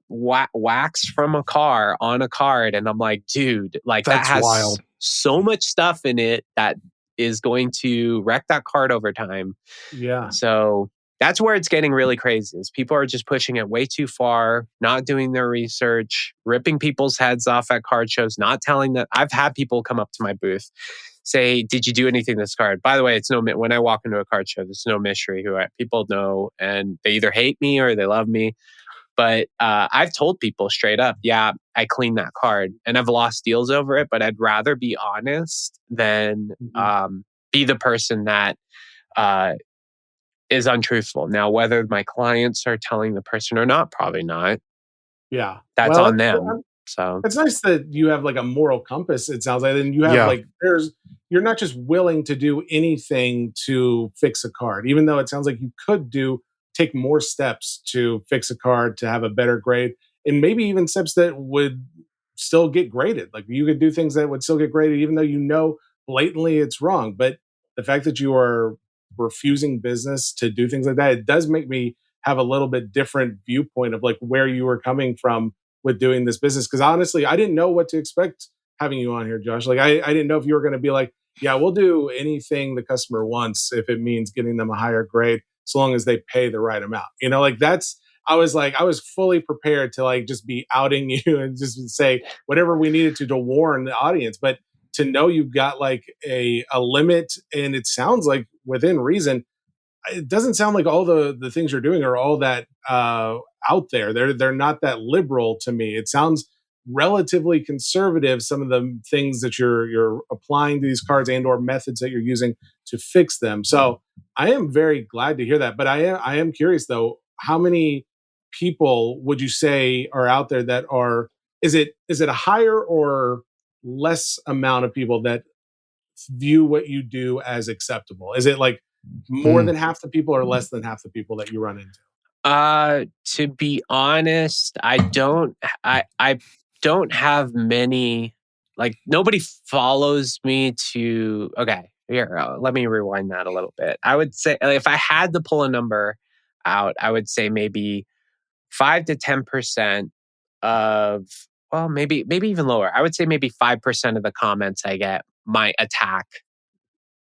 [SPEAKER 4] wax from a car on a card, and I'm like, dude, like
[SPEAKER 3] that's
[SPEAKER 4] that has
[SPEAKER 3] wild.
[SPEAKER 4] So much stuff in it that is going to wreck that card over time.
[SPEAKER 2] Yeah.
[SPEAKER 4] So that's where it's getting really crazy, is people are just pushing it way too far, not doing their research, ripping people's heads off at card shows, not telling them. I've had people come up to my booth, say, did you do anything to this card? By the way, it's when I walk into a card show, there's no mystery who people know, and they either hate me or they love me. But I've told people straight up, yeah, I cleaned that card, and I've lost deals over it, but I'd rather be honest than be the person that is untruthful. Now, whether my clients are telling the person or not, probably not.
[SPEAKER 2] Yeah.
[SPEAKER 4] That's on them. So
[SPEAKER 2] it's nice that you have like a moral compass, it sounds like, and you have like, you're not just willing to do anything to fix a card, even though it sounds like you could take more steps to fix a card to have a better grade, and maybe even steps that would still get graded. Like you could do things that would still get graded, even though you know blatantly it's wrong. But the fact that you are refusing business to do things like that, it does make me have a little bit different viewpoint of like where you were coming from with doing this business. Because honestly, I didn't know what to expect having you on here, Josh. Like I didn't know if you were going to be like, yeah, we'll do anything the customer wants if it means getting them a higher grade, so long as they pay the right amount. You know, like I was fully prepared to like just be outing you and just say whatever we needed to warn the audience. But to know you've got like a limit, and it sounds like within reason, it doesn't sound like all the things you're doing are all that out there. They're not that liberal to me. It sounds relatively conservative, some of the things that you're applying to these cards and or methods that you're using to fix them. So I am very glad to hear that. But I am curious though, how many people would you say are out there that are, is it a higher or less amount of people that view what you do as acceptable? Is it like more than half the people or less than half the people that you run into?
[SPEAKER 4] To be honest, I don't have many, like nobody follows me to, okay, here, let me rewind that a little bit. I would say if I had to pull a number out, I would say maybe 5 to 10% of, well, maybe even lower. I would say maybe 5% of the comments I get might attack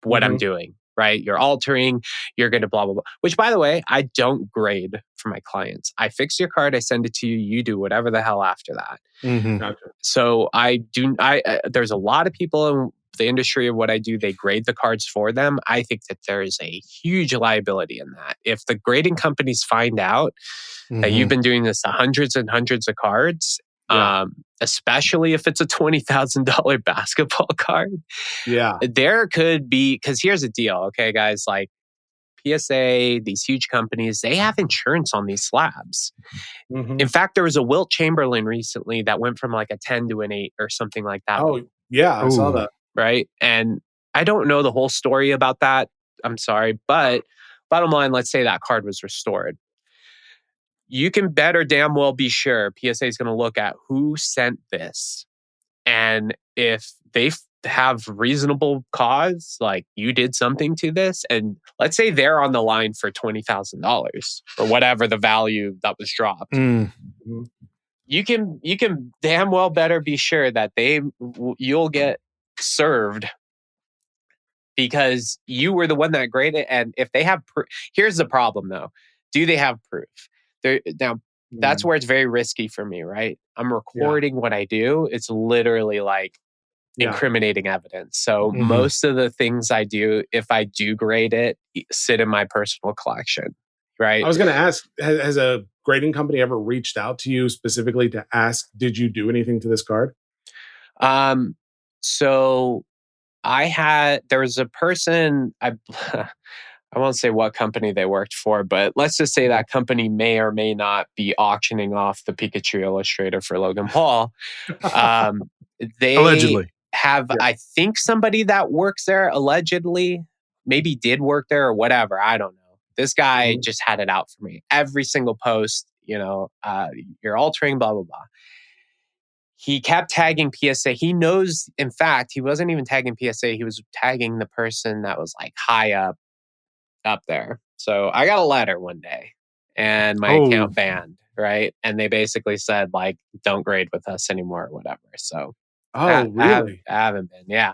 [SPEAKER 4] what I'm doing, right? You're altering, you're going to blah, blah, blah. Which, by the way, I don't grade for my clients. I fix your card, I send it to you, you do whatever the hell after that.
[SPEAKER 2] Gotcha.
[SPEAKER 4] So there's a lot of people in the industry of what I do, they grade the cards for them. I think that there is a huge liability in that. If the grading companies find out that you've been doing this to hundreds and hundreds of cards, especially if it's a $20,000 basketball card.
[SPEAKER 2] Yeah.
[SPEAKER 4] There could be, because here's the deal, okay, guys, like PSA, these huge companies, they have insurance on these slabs. In fact, there was a Wilt Chamberlain recently that went from like a 10 to an 8 or something like that.
[SPEAKER 2] Oh, yeah, I saw that.
[SPEAKER 4] Right? And I don't know the whole story about that. I'm sorry. But bottom line, let's say that card was restored. You can better damn well be sure PSA is going to look at who sent this. And if they have reasonable cause, like you did something to this, and let's say they're on the line for $20,000 or whatever the value that was dropped. You can damn well better be sure that you'll get served because you were the one that graded. And if they have proof, here's the problem though. Do they have proof? Now, that's where it's very risky for me, right? I'm recording what I do. It's literally like incriminating evidence. So most of the things I do, if I do grade it, sit in my personal collection, right?
[SPEAKER 2] I was going to ask, has a grading company ever reached out to you specifically to ask, did you do anything to this card?
[SPEAKER 4] So there was a person, I won't say what company they worked for, but let's just say that company may or may not be auctioning off the Pikachu illustrator for Logan Paul. They
[SPEAKER 3] allegedly
[SPEAKER 4] have, I think, somebody that works there allegedly, maybe did work there or whatever. I don't know. This guy just had it out for me. Every single post, you're altering, blah, blah, blah. He kept tagging PSA. He knows, in fact, he wasn't even tagging PSA. He was tagging the person that was like high up there. So I got a letter one day and my account banned, right? And they basically said, like, don't grade with us anymore or whatever. So
[SPEAKER 2] really?
[SPEAKER 4] I haven't been, yeah.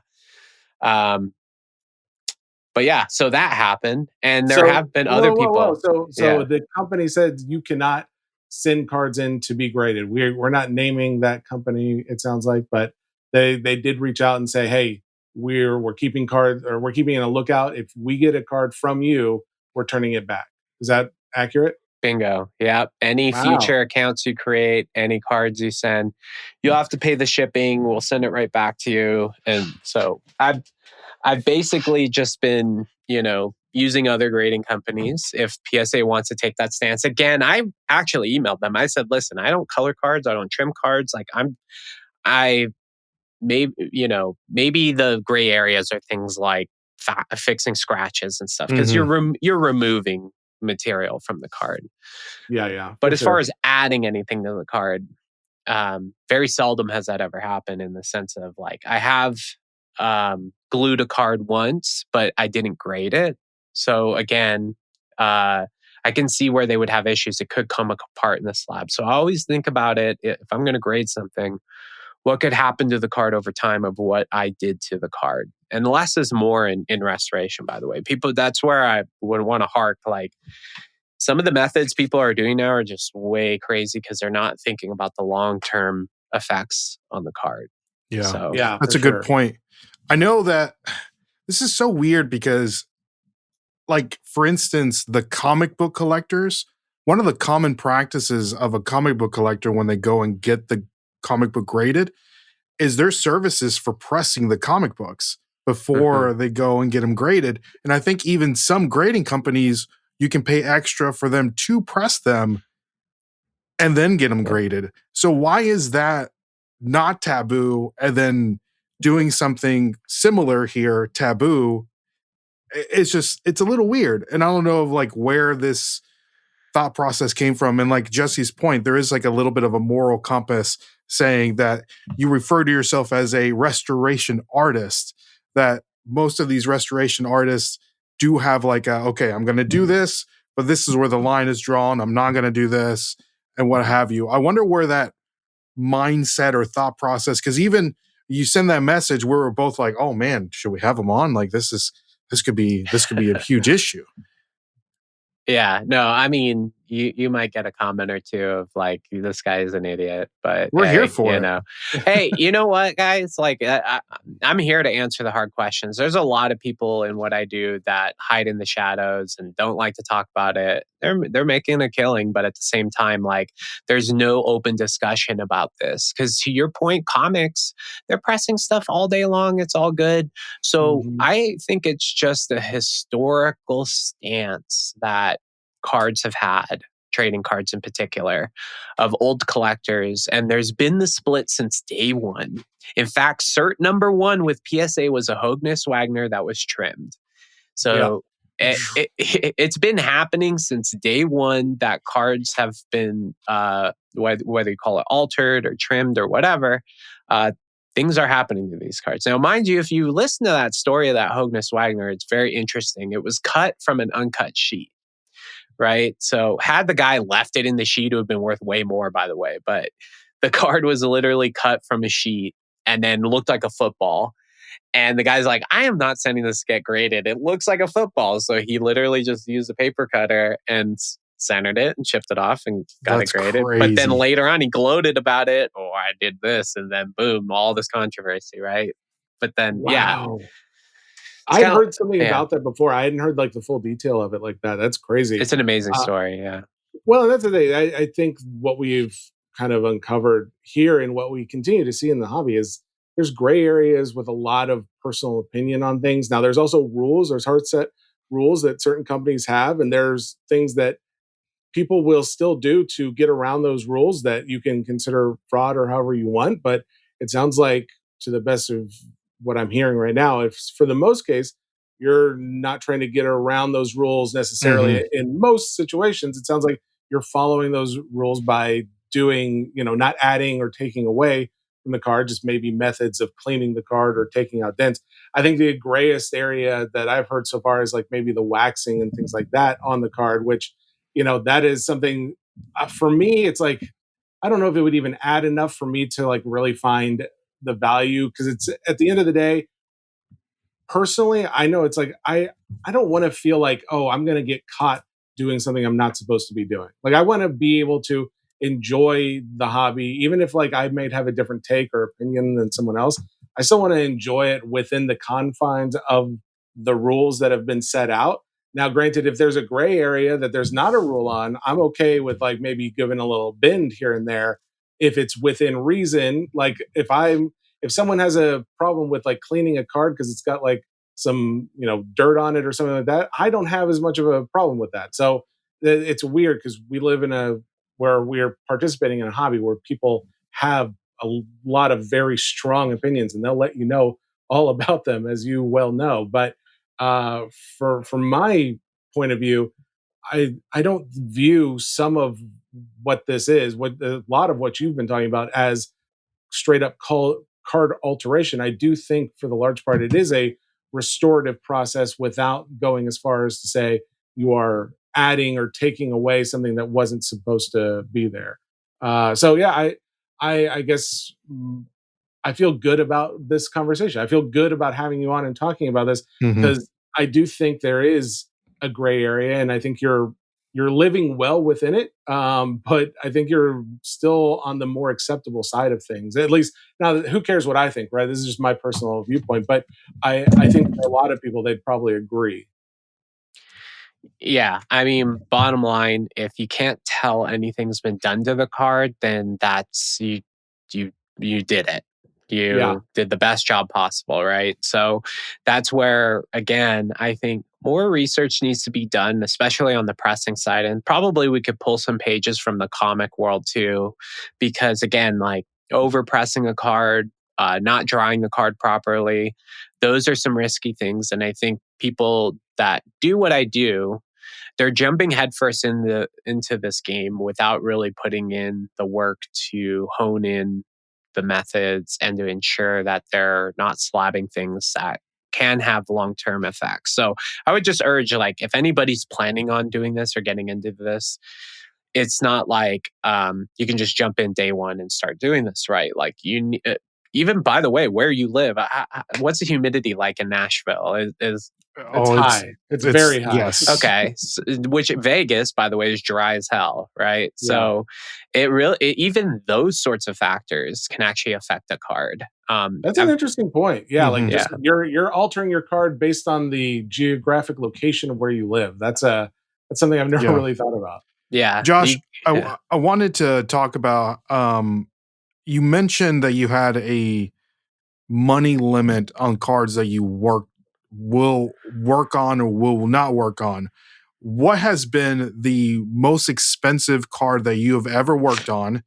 [SPEAKER 4] But yeah, so that happened. And there have been other people.
[SPEAKER 2] So the company said you cannot send cards in to be graded. We're not naming that company, it sounds like, but they did reach out and say, hey, we're keeping cards, or we're keeping a lookout. If we get a card from you, we're turning it back. Is that accurate?
[SPEAKER 4] Bingo. Yeah. Any future accounts you create, any cards you send, you'll have to pay the shipping. We'll send it right back to you. And so I've basically just been, using other grading companies if PSA wants to take that stance. Again, I actually emailed them. I said, listen, I don't color cards. I don't trim cards. Like maybe the gray areas are things like fixing scratches and stuff, because you're removing material from the card.
[SPEAKER 2] Yeah.
[SPEAKER 4] But as far as adding anything to the card, very seldom has that ever happened, in the sense of, like, I have glued a card once, but I didn't grade it. So again, I can see where they would have issues. It could come apart in the slab. So I always think about it. If I'm going to grade something, what could happen to the card over time of what I did to the card? And less is more in restoration, by the way. That's where I would want to hark. Like, some of the methods people are doing now are just way crazy, because they're not thinking about the long-term effects on the card.
[SPEAKER 3] Yeah.
[SPEAKER 4] So,
[SPEAKER 3] that's a good point. I know that this is so weird because, like, for instance, the comic book collectors, one of the common practices of a comic book collector when they go and get the comic book graded is their services for pressing the comic books before they go and get them graded. And I think even some grading companies, you can pay extra for them to press them and then get them graded. So why is that not taboo, and then doing something similar here taboo? It's a little weird. And I don't know of, like, where this thought process came from. And like Jesse's point, there is like a little bit of a moral compass saying that you refer to yourself as a restoration artist, that most of these restoration artists do have like okay, I'm going to do this, but this is where the line is drawn. I'm not going to do this, and what have you. I wonder where that mindset or thought process, because even you send that message, we were both like, oh man, should we have him on? Like, this could be a huge issue.
[SPEAKER 4] Yeah, no, I mean, you might get a comment or two of like, this guy is an idiot, but
[SPEAKER 3] we're here for it.
[SPEAKER 4] Hey, you know what, guys? Like, I'm here to answer the hard questions. There's a lot of people in what I do that hide in the shadows and don't like to talk about it. They're making a killing, but at the same time, like, there's no open discussion about this. Because to your point, comics, they're pressing stuff all day long. It's all good. So I think it's just a historical stance that cards have had, trading cards in particular, of old collectors. And there's been the split since day one. In fact, cert number one with PSA was a Hogness Wagner that was trimmed. So it's been happening since day one, that cards have been, whether you call it altered or trimmed or whatever, things are happening to these cards. Now, mind you, if you listen to that story of that Hogness Wagner, it's very interesting. It was cut from an uncut sheet, right? So had the guy left it in the sheet, it would have been worth way more, by the way. But the card was literally cut from a sheet and then looked like a football. And the guy's like, I am not sending this to get graded. It looks like a football. So he literally just used a paper cutter and centered it and chipped it off and got it graded.
[SPEAKER 3] Crazy.
[SPEAKER 4] But then later on, he gloated about it. Oh, I did this. And then boom, all this controversy, right? But then,
[SPEAKER 2] Wow.
[SPEAKER 4] It's
[SPEAKER 2] I'd heard something about that before. I hadn't heard like the full detail of it like that. That's crazy.
[SPEAKER 4] It's an amazing story. Yeah.
[SPEAKER 2] Well, that's the thing. I think what we've kind of uncovered here and what we continue to see in the hobby is there's gray areas with a lot of personal opinion on things. Now, there's also rules. There's hard set rules that certain companies have, and there's things that people will still do to get around those rules that you can consider fraud or however you want. But it sounds like, to the best of what I'm hearing right now, if for the most case, you're not trying to get around those rules necessarily. In most situations, it sounds like you're following those rules by doing, not adding or taking away from the card, just maybe methods of cleaning the card or taking out dents. I think the grayest area that I've heard so far is like maybe the waxing and things like that on the card, which, that is something for me, it's like, I don't know if it would even add enough for me to like really find the value, because it's at the end of the day, personally, I know it's like I don't want to feel like, oh, I'm going to get caught doing something I'm not supposed to be doing. Like, I want to be able to enjoy the hobby, even if like I may have a different take or opinion than someone else. I still want to enjoy it within the confines of the rules that have been set out. Now, granted, if there's a gray area that there's not a rule on, I'm okay with like maybe giving a little bend here and there if it's within reason. Like if someone has a problem with like cleaning a card because it's got like some dirt on it or something like that, I don't have as much of a problem with that. So it's weird because we live in where we're participating in a hobby where people have a lot of very strong opinions, and they'll let you know all about them, as you well know. But from my point of view, I don't view some of what this is, what a lot of what you've been talking about, as straight up card alteration. I do think for the large part it is a restorative process without going as far as to say you are adding or taking away something that wasn't supposed to be there. So yeah, I guess I feel good about this conversation. I feel good about having you on and talking about this, because I do think there is a gray area, and I think you're living well within it. But I think you're still on the more acceptable side of things. At least now, who cares what I think, right? This is just my personal viewpoint, but I think for a lot of people, they'd probably agree.
[SPEAKER 4] Yeah, I mean, bottom line, if you can't tell anything's been done to the card, then that's you did it. You did the best job possible, right? So that's where, again, I think more research needs to be done, especially on the pressing side. And probably we could pull some pages from the comic world too, because again, like overpressing a card, not drawing the card properly, those are some risky things. And I think people that do what I do, they're jumping headfirst into this game without really putting in the work to hone in the methods and to ensure that they're not slabbing things that can have long-term effects. So I would just urge, like, if anybody's planning on doing this or getting into this, it's not like you can just jump in day one and start doing this, right? Like even, by the way, where you live, what's the humidity like in Nashville?
[SPEAKER 2] It's high. It's very high.
[SPEAKER 3] Yes.
[SPEAKER 4] Okay. Which Vegas, by the way, is dry as hell, right? Yeah. So even those sorts of factors can actually affect a card.
[SPEAKER 2] That's an interesting point. Yeah, you're altering your card based on the geographic location of where you live. That's something I've never really thought about.
[SPEAKER 4] Yeah,
[SPEAKER 3] Josh, I wanted to talk about. You mentioned that you had a money limit on cards that you will work on or will not work on. What has been the most expensive card that you have ever worked on?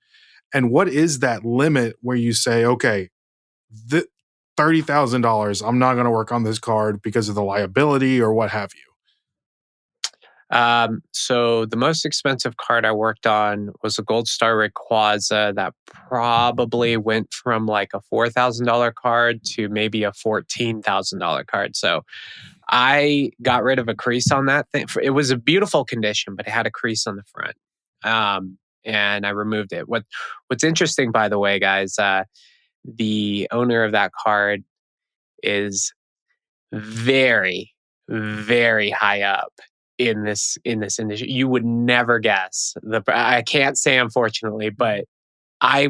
[SPEAKER 3] And what is that limit where you say, okay, $30,000, I'm not going to work on this card because of the liability or what have you?
[SPEAKER 4] So the most expensive card I worked on was a Gold Star Rayquaza that probably went from like a $4,000 card to maybe a $14,000 card. So I got rid of a crease on that thing. It was a beautiful condition, but it had a crease on the front. And I removed it. What's interesting, by the way, guys, the owner of that card, is very, very high up in this industry. You would never guess. I can't say unfortunately, but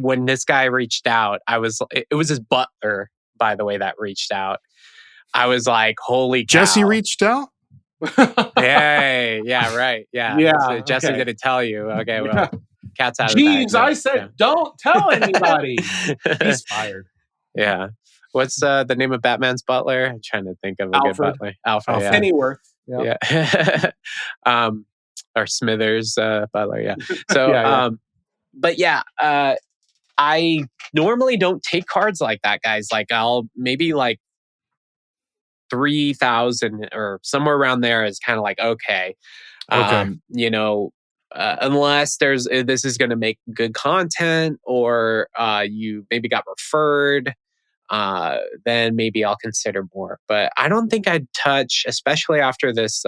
[SPEAKER 4] when this guy reached out, it was his butler, by the way, that reached out. I was like, holy cow.
[SPEAKER 3] Jesse reached out?
[SPEAKER 4] Hey, yeah, right. Yeah.
[SPEAKER 2] Yeah,
[SPEAKER 4] So Jesse
[SPEAKER 2] okay.
[SPEAKER 4] didn't tell you. Okay, well,
[SPEAKER 2] Yeah.
[SPEAKER 4] cat's out of the bag.
[SPEAKER 2] Jeez,
[SPEAKER 4] No,
[SPEAKER 2] I said, don't tell anybody.
[SPEAKER 4] yeah.
[SPEAKER 2] He's fired.
[SPEAKER 4] Yeah. What's the name of Batman's butler? I'm trying to think of a
[SPEAKER 2] Alfred.
[SPEAKER 4] good butler. Alfred, yeah.
[SPEAKER 2] Pennyworth. Yep.
[SPEAKER 4] Yeah. Or Smithers butler, yeah. So,
[SPEAKER 2] Yeah.
[SPEAKER 4] but yeah, I normally don't take cards like that, guys. Like I'll maybe like 3,000 or somewhere around there is kind of like, okay. You know, unless this is going to make good content or you maybe got referred, then maybe I'll consider more. But I don't think I'd touch, especially after this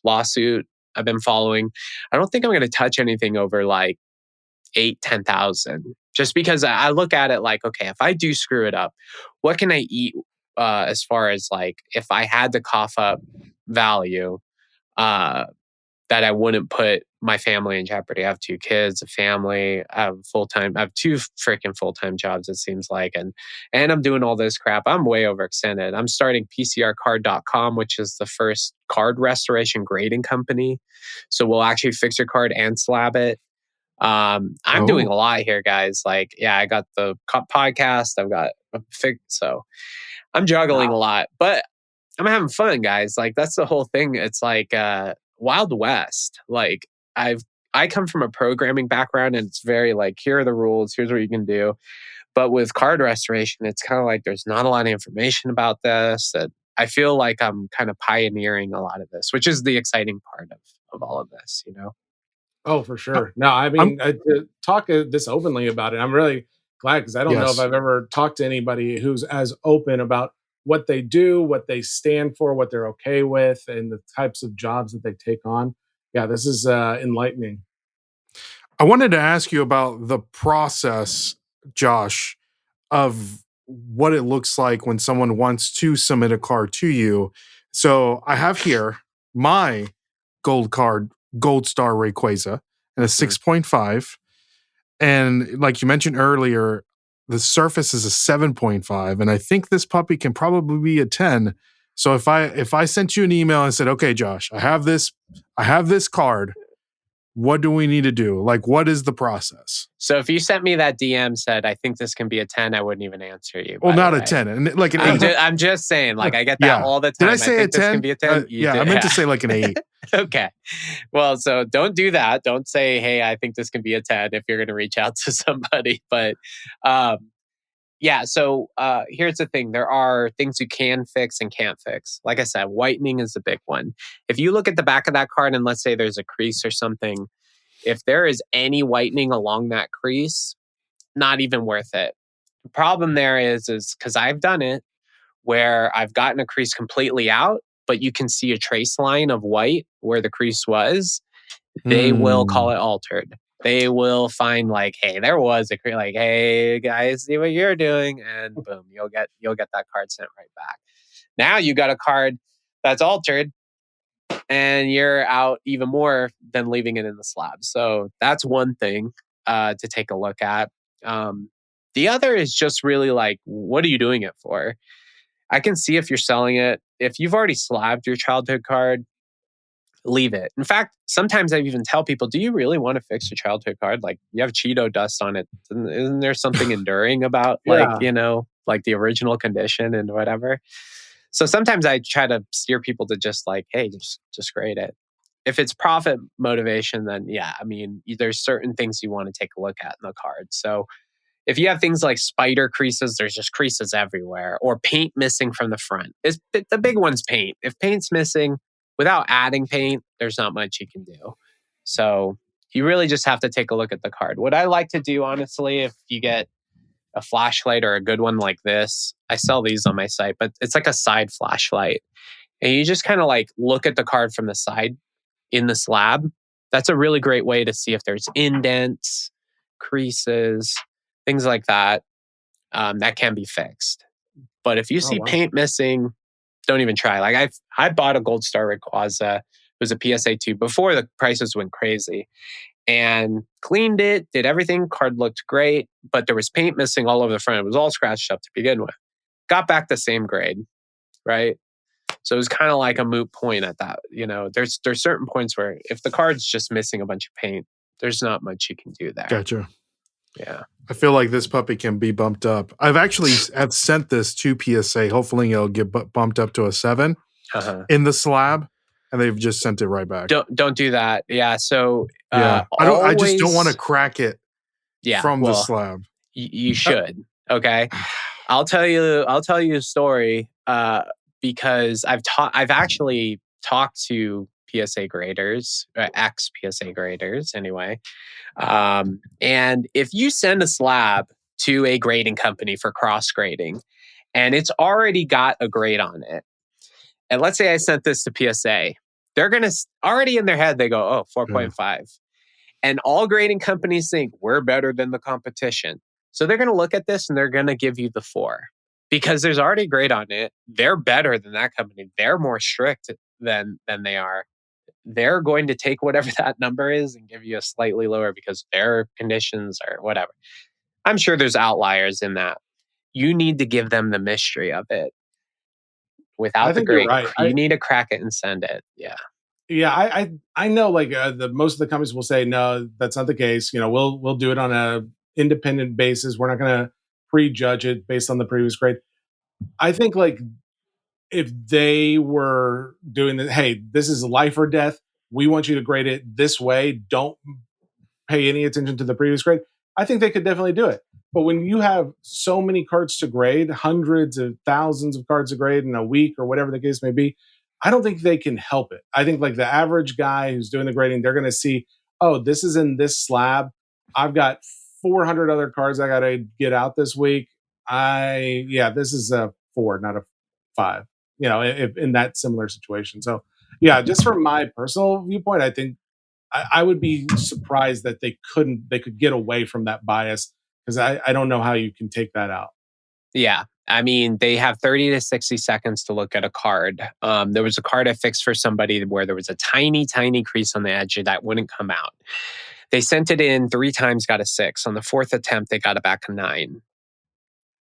[SPEAKER 4] lawsuit I've been following. I don't think I'm going to touch anything over like 8,000-10,000, just because I look at it like, okay, if I do screw it up, what can I eat as far as like if I had to cough up value that I wouldn't put my family in jeopardy. I have 2 kids, a family, I have I have 2 freaking full-time jobs, it seems like. And I'm doing all this crap. I'm way overextended. I'm starting PCRcard.com, which is the first card restoration grading company. So we'll actually fix your card and slab it. I'm doing a lot here, guys. Like, yeah, I got the podcast. I've got so I'm juggling a lot, but I'm having fun, guys. Like that's the whole thing. It's like Wild West. Like I come from a programming background, and it's very like, here are the rules. Here's what you can do. But with card restoration, it's kind of like there's not a lot of information about this. And I feel like I'm kind of pioneering a lot of this, which is the exciting part of all of this, you know?
[SPEAKER 2] Oh, for sure. No, I mean, to talk this openly about it, I'm really glad because I don't know if I've ever talked to anybody who's as open about what they do, what they stand for, what they're okay with, and the types of jobs that they take on. Yeah, this is enlightening.
[SPEAKER 3] I wanted to ask you about the process, Josh, of what it looks like when someone wants to submit a card to you. So I have here my gold card, Gold Star Rayquaza, and a 6.5. And like you mentioned earlier, the surface is a 7.5. And I think this puppy can probably be a 10. So if I sent you an email and said, okay, Josh, I have this card, what do we need to do? Like, what is the process?
[SPEAKER 4] So if you sent me that DM said, I think this can be a 10, I wouldn't even answer you.
[SPEAKER 3] Well, not a 10. And like an 8.
[SPEAKER 4] I'm just saying, like, I get that all the time.
[SPEAKER 3] Did I say
[SPEAKER 4] a 10?
[SPEAKER 3] This can be a 10? I meant to say like an 8.
[SPEAKER 4] Okay. Well, so don't do that. Don't say, hey, I think this can be a 10 if you're going to reach out to somebody. But yeah, so here's the thing. There are things you can fix and can't fix. Like I said, whitening is the big one. If you look at the back of that card and let's say there's a crease or something, if there is any whitening along that crease, not even worth it. The problem there is because I've done it where I've gotten a crease completely out, but you can see a trace line of white where the crease was. They will call it altered. They will find like, hey, there was a crease. Like, hey guys, see what you're doing, and boom, you'll get that card sent right back. Now you got a card that's altered, and you're out even more than leaving it in the slab. So that's one thing to take a look at. The other is just really like, what are you doing it for? I can see if you're selling it. If you've already slabbed your childhood card, leave it. In fact, sometimes I even tell people, do you really want to fix your childhood card? Like you have Cheeto dust on it. Isn't there something enduring about like, you know, like the original condition and whatever? So sometimes I try to steer people to just like, hey, just grade it. If it's profit motivation, then yeah, I mean, there's certain things you want to take a look at in the card. So if you have things like spider creases, there's just creases everywhere, or paint missing from the front. The big one's paint. If paint's missing, without adding paint, there's not much you can do. So you really just have to take a look at the card. What I like to do, honestly, if you get a flashlight or a good one like this, I sell these on my site, but it's like a side flashlight. And you just kind of like look at the card from the side in the slab. That's a really great way to see if there's indents, creases, things like that, that can be fixed. But if you see paint missing, don't even try. Like I bought a Gold Star Rayquaza. It was a PSA 2 before the prices went crazy, and cleaned it, did everything. Card looked great, but there was paint missing all over the front. It was all scratched up to begin with. Got back the same grade, right? So it was kind of like a moot point at that. You know, there's certain points where if the card's just missing a bunch of paint, there's not much you can do there.
[SPEAKER 3] Gotcha.
[SPEAKER 4] Yeah.
[SPEAKER 3] I feel like this puppy can be bumped up. I've actually have sent this to PSA. Hopefully it'll get bumped up to a 7 in the slab, and they've just sent it right back.
[SPEAKER 4] Don't do that. Yeah. So
[SPEAKER 3] I just don't want to crack it from the slab.
[SPEAKER 4] You should. Okay. I'll tell you a story because I've actually talked to PSA graders, ex PSA graders anyway. And if you send a slab to a grading company for cross grading and it's already got a grade on it, and let's say I sent this to PSA, they're going to already in their head, they go, oh, 4.5. And all grading companies think we're better than the competition. So they're going to look at this and they're going to give you the 4 because there's already a grade on it. They're better than that company. They're more strict than they are. They're going to take whatever that number is and give you a slightly lower because their conditions or whatever. I'm sure there's outliers in that. You need to give them the mystery of it. Without the grade, you need to crack it and send it. Yeah.
[SPEAKER 2] Yeah, I know. Like most of the companies will say, no, that's not the case. You know, we'll do it on a independent basis. We're not going to prejudge it based on the previous grade. I think like if they were doing that, hey, this is life or death. We want you to grade it this way. Don't pay any attention to the previous grade. I think they could definitely do it. But when you have so many cards to grade, hundreds of thousands of cards to grade in a week or whatever the case may be, I don't think they can help it. I think like the average guy who's doing the grading, they're going to see, oh, this is in this slab. I've got 400 other cards I got to get out this week. This is a 4, not a 5, you know, if in that similar situation. So yeah, just from my personal viewpoint, I think I would be surprised that they could get away from that bias because I don't know how you can take that out.
[SPEAKER 4] Yeah. I mean, they have 30 to 60 seconds to look at a card. There was a card I fixed for somebody where there was a tiny, tiny crease on the edge that wouldn't come out. They sent it in 3 times, got a 6. On the 4th attempt, they got it back a 9.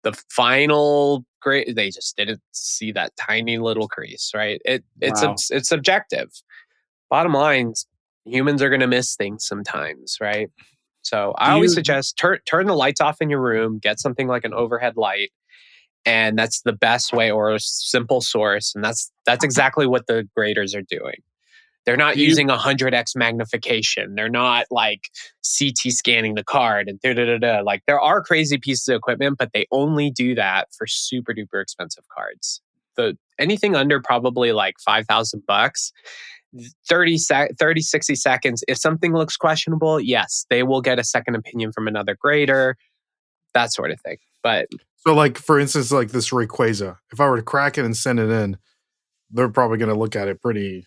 [SPEAKER 4] The final grade, they just didn't see that tiny little crease, right? It's subjective. Bottom line, humans are going to miss things sometimes, right? So I always suggest turn the lights off in your room, get something like an overhead light. And that's the best way, or a simple source. And that's exactly what the graders are doing. They're not using 100x magnification. They're not like CT scanning the card and da-da-da-da. Like there are crazy pieces of equipment, but they only do that for super duper expensive cards. Anything under probably like $5,000, 60 seconds. If something looks questionable, yes, they will get a second opinion from another grader, that sort of thing. But
[SPEAKER 3] so like, for instance, like this Rayquaza, if I were to crack it and send it in, they're probably going to look at it pretty.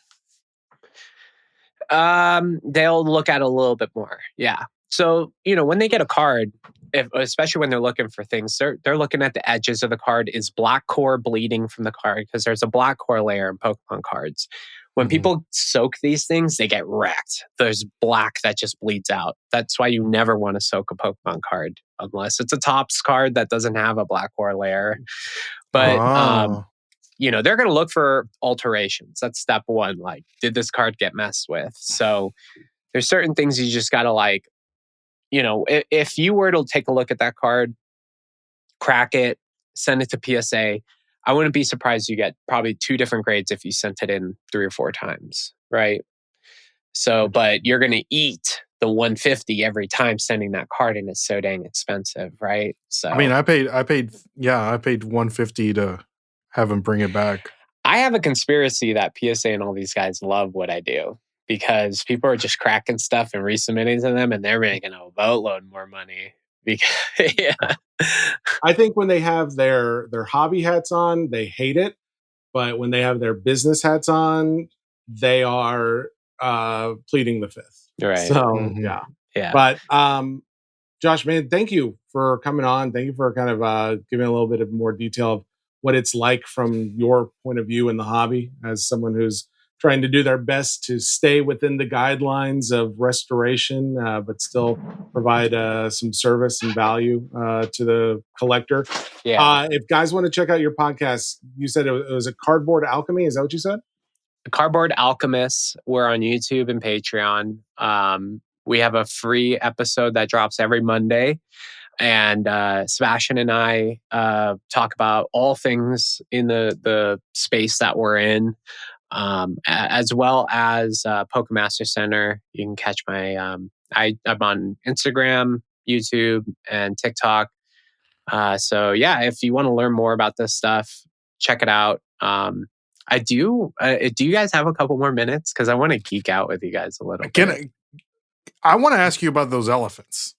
[SPEAKER 4] They'll look at it a little bit more. Yeah. So, you know, when they get a card, especially when they're looking for things, they're looking at the edges of the card. Is black core bleeding from the card? Because there's a black core layer in Pokemon cards. When people soak these things, they get wrecked. There's black that just bleeds out. That's why you never want to soak a Pokemon card unless it's a Topps card that doesn't have a black core layer. But, you know, they're going to look for alterations. That's step 1. Like, did this card get messed with? So there's certain things you just got to like, you know, if you were to take a look at that card, crack it, send it to PSA, I wouldn't be surprised you get probably 2 different grades if you sent it in 3 or 4 times, right? So, but you're going to eat the $150 every time sending that card, and it's so dang expensive, right? So,
[SPEAKER 3] I mean, I paid $150 to have him bring it back.
[SPEAKER 4] I have a conspiracy that PSA and all these guys love what I do because people are just cracking stuff and resubmitting to them, and they're making a boatload more money. Because, yeah.
[SPEAKER 2] I think when they have their hobby hats on, they hate it. But when they have their business hats on, they are pleading the fifth.
[SPEAKER 4] Right.
[SPEAKER 2] So yeah. But Josh, man, thank you for coming on. Thank you for kind of giving a little bit of more detail of what it's like from your point of view in the hobby as someone who's trying to do their best to stay within the guidelines of restoration, but still provide some service and value to the collector.
[SPEAKER 4] Yeah.
[SPEAKER 2] If guys want to check out your podcast, you said it was a Cardboard Alchemy. Is that what you said?
[SPEAKER 4] Cardboard Alchemists. We're on YouTube and Patreon. We have a free episode that drops every Monday. And Sebastian and I talk about all things in the space that we're in, as well as Pokemaster Center. You can catch my... I'm on Instagram, YouTube, and TikTok. So yeah, if you want to learn more about this stuff, check it out. I do. Do you guys have a couple more minutes? Because I want to geek out with you guys a little bit.
[SPEAKER 3] I want to ask you about those elephants.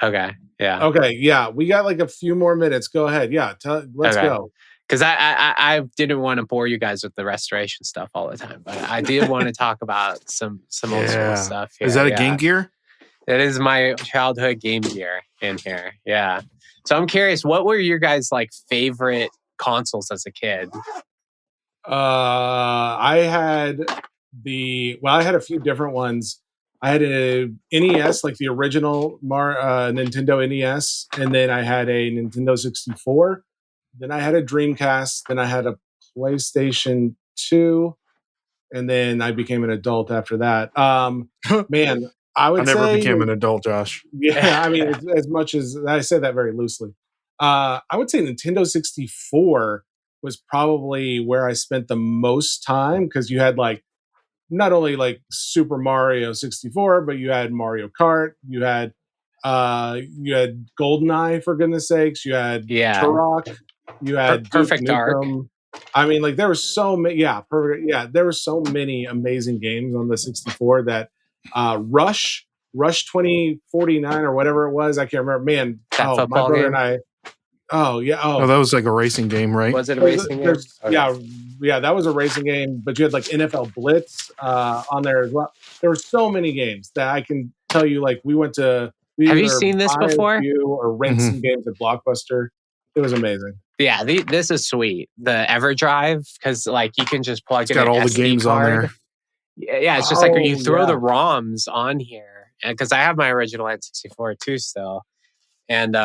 [SPEAKER 4] Okay. Yeah.
[SPEAKER 2] Okay. Yeah. We got like a few more minutes. Go ahead. Yeah. Let's go.
[SPEAKER 4] Because I didn't want to bore you guys with the restoration stuff all the time, but I did want to talk about some old school stuff here.
[SPEAKER 3] Is that a Game Gear?
[SPEAKER 4] It is my childhood Game Gear in here. Yeah. So I'm curious, what were your guys' like favorite consoles as a kid?
[SPEAKER 2] I had I had a few different ones. I had a NES, like the original Nintendo NES, and then I had a Nintendo 64. Then I had a Dreamcast. Then I had a PlayStation 2, and then I became an adult after that. Man, I
[SPEAKER 3] never became an adult, Josh.
[SPEAKER 2] Yeah, I mean, as much as I said that very loosely, I would say Nintendo 64 was probably where I spent the most time because you had like not only like Super Mario 64, but you had Mario Kart, you had GoldenEye, for goodness sakes, you had Turok, you had
[SPEAKER 4] Perfect Dark.
[SPEAKER 2] I mean, like there were so many, there were so many amazing games on the 64 that Rush 2049 or whatever it was, I can't remember. Man, my brother
[SPEAKER 4] game?
[SPEAKER 2] and I. Oh yeah.
[SPEAKER 3] Oh, that was like a racing game, right?
[SPEAKER 4] Was it a racing game?
[SPEAKER 2] Okay. Yeah, that was a racing game. But you had like NFL Blitz on there as well. There were so many games that I can tell you. Like we went to.
[SPEAKER 4] Have you seen this before?
[SPEAKER 2] Or rent some games at Blockbuster. It was amazing.
[SPEAKER 4] Yeah, this is sweet. The EverDrive, because like you can just plug it in.
[SPEAKER 3] Got all the games
[SPEAKER 4] card.
[SPEAKER 3] On there.
[SPEAKER 4] Yeah, it's just like you throw the ROMs on here, and because I have my original N64 too still, and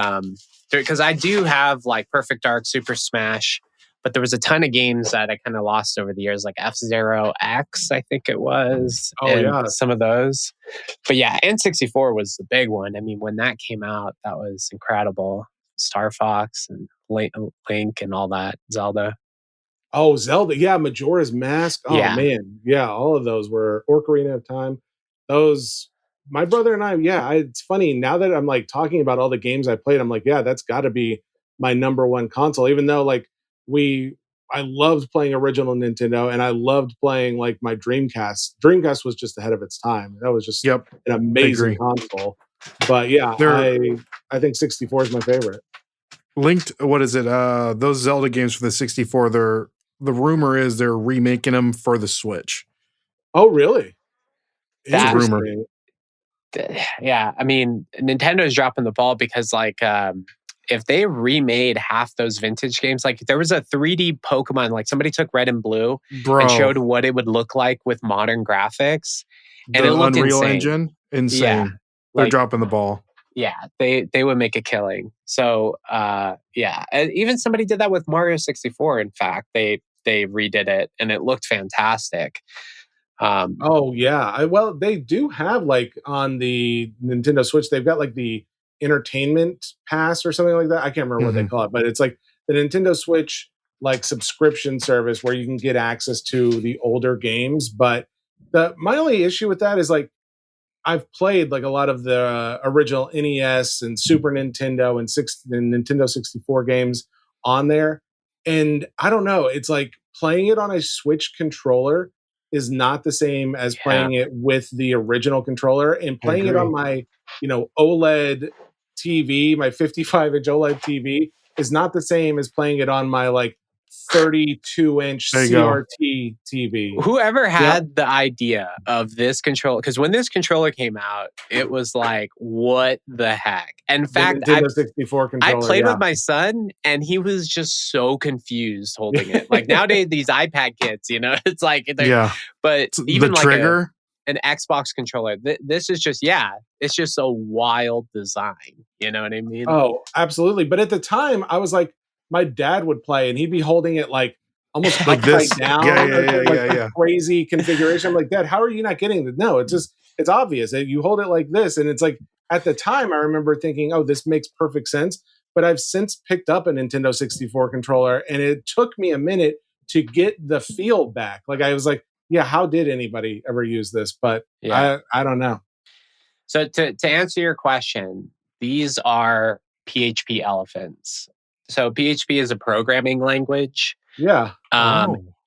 [SPEAKER 4] because I do have like Perfect Dark, Super Smash, but there was a ton of games that I kind of lost over the years, like F-Zero X, I think it was. Some of those. But yeah, N64 was the big one. I mean, when that came out, that was incredible. Star Fox and Link and all that, Zelda.
[SPEAKER 2] Oh, Zelda. Yeah, Majora's Mask. Oh, man. Yeah, all of those were Ocarina of Time. Those... My brother and I, it's funny now that I'm like talking about all the games I played. I'm like, yeah, that's got to be my number one console. Even though like I loved playing original Nintendo and I loved playing like my Dreamcast. Dreamcast was just ahead of its time. That was just an amazing console. But yeah, I think 64 is my favorite.
[SPEAKER 3] Linked, what is it? Those Zelda games for the 64. The rumor is they're remaking them for the Switch.
[SPEAKER 2] Oh, really?
[SPEAKER 3] That's a rumor.
[SPEAKER 4] Yeah, I mean, Nintendo's dropping the ball because, like, if they remade half those vintage games, like, there was a 3D Pokemon, like, somebody took Red and Blue and showed what it would look like with modern graphics, and it looked
[SPEAKER 3] Unreal
[SPEAKER 4] insane.
[SPEAKER 3] Insane. Yeah, they're dropping the ball.
[SPEAKER 4] Yeah, they would make a killing. So, yeah, and even somebody did that with Mario 64. In fact, they redid it, and it looked fantastic.
[SPEAKER 2] Well, they do have like on the Nintendo Switch, they've got like the entertainment pass or something like that. I can't remember what they call it, but it's like the Nintendo Switch like subscription service where you can get access to the older games. But my only issue with that is like I've played like a lot of the original NES and Super Nintendo and Nintendo 64 games on there, and I don't know. It's like playing it on a Switch controller is not the same as playing it with the original controller, and playing it on my, OLED TV, my 55-inch OLED TV is not the same as playing it on my like 32-inch
[SPEAKER 3] There you go.
[SPEAKER 2] CRT TV.
[SPEAKER 4] Whoever had the idea of this controller, because when this controller came out, it was like, what the heck? In fact,
[SPEAKER 2] The Nintendo 64
[SPEAKER 4] I
[SPEAKER 2] controller.
[SPEAKER 4] played with my son and he was just so confused holding it. Like nowadays, these iPad kids, it's like, but even
[SPEAKER 3] the
[SPEAKER 4] like
[SPEAKER 3] trigger.
[SPEAKER 4] an Xbox controller, this is just, it's just a wild design. You know what I mean?
[SPEAKER 2] Oh, absolutely. But at the time, I was like, my dad would play and he'd be holding it like almost
[SPEAKER 3] like
[SPEAKER 2] upside
[SPEAKER 3] this.
[SPEAKER 2] down.
[SPEAKER 3] Yeah.
[SPEAKER 2] Crazy configuration. I'm like, Dad, how are you not getting it? No, it's obvious. You hold it like this. And it's like, at the time, I remember thinking, oh, this makes perfect sense. But I've since picked up a Nintendo 64 controller and it took me a minute to get the feel back. Like I was like, yeah, how did anybody ever use this? But I don't know.
[SPEAKER 4] So to answer your question, these are PHP elephants. So PHP is a programming language.
[SPEAKER 2] Yeah.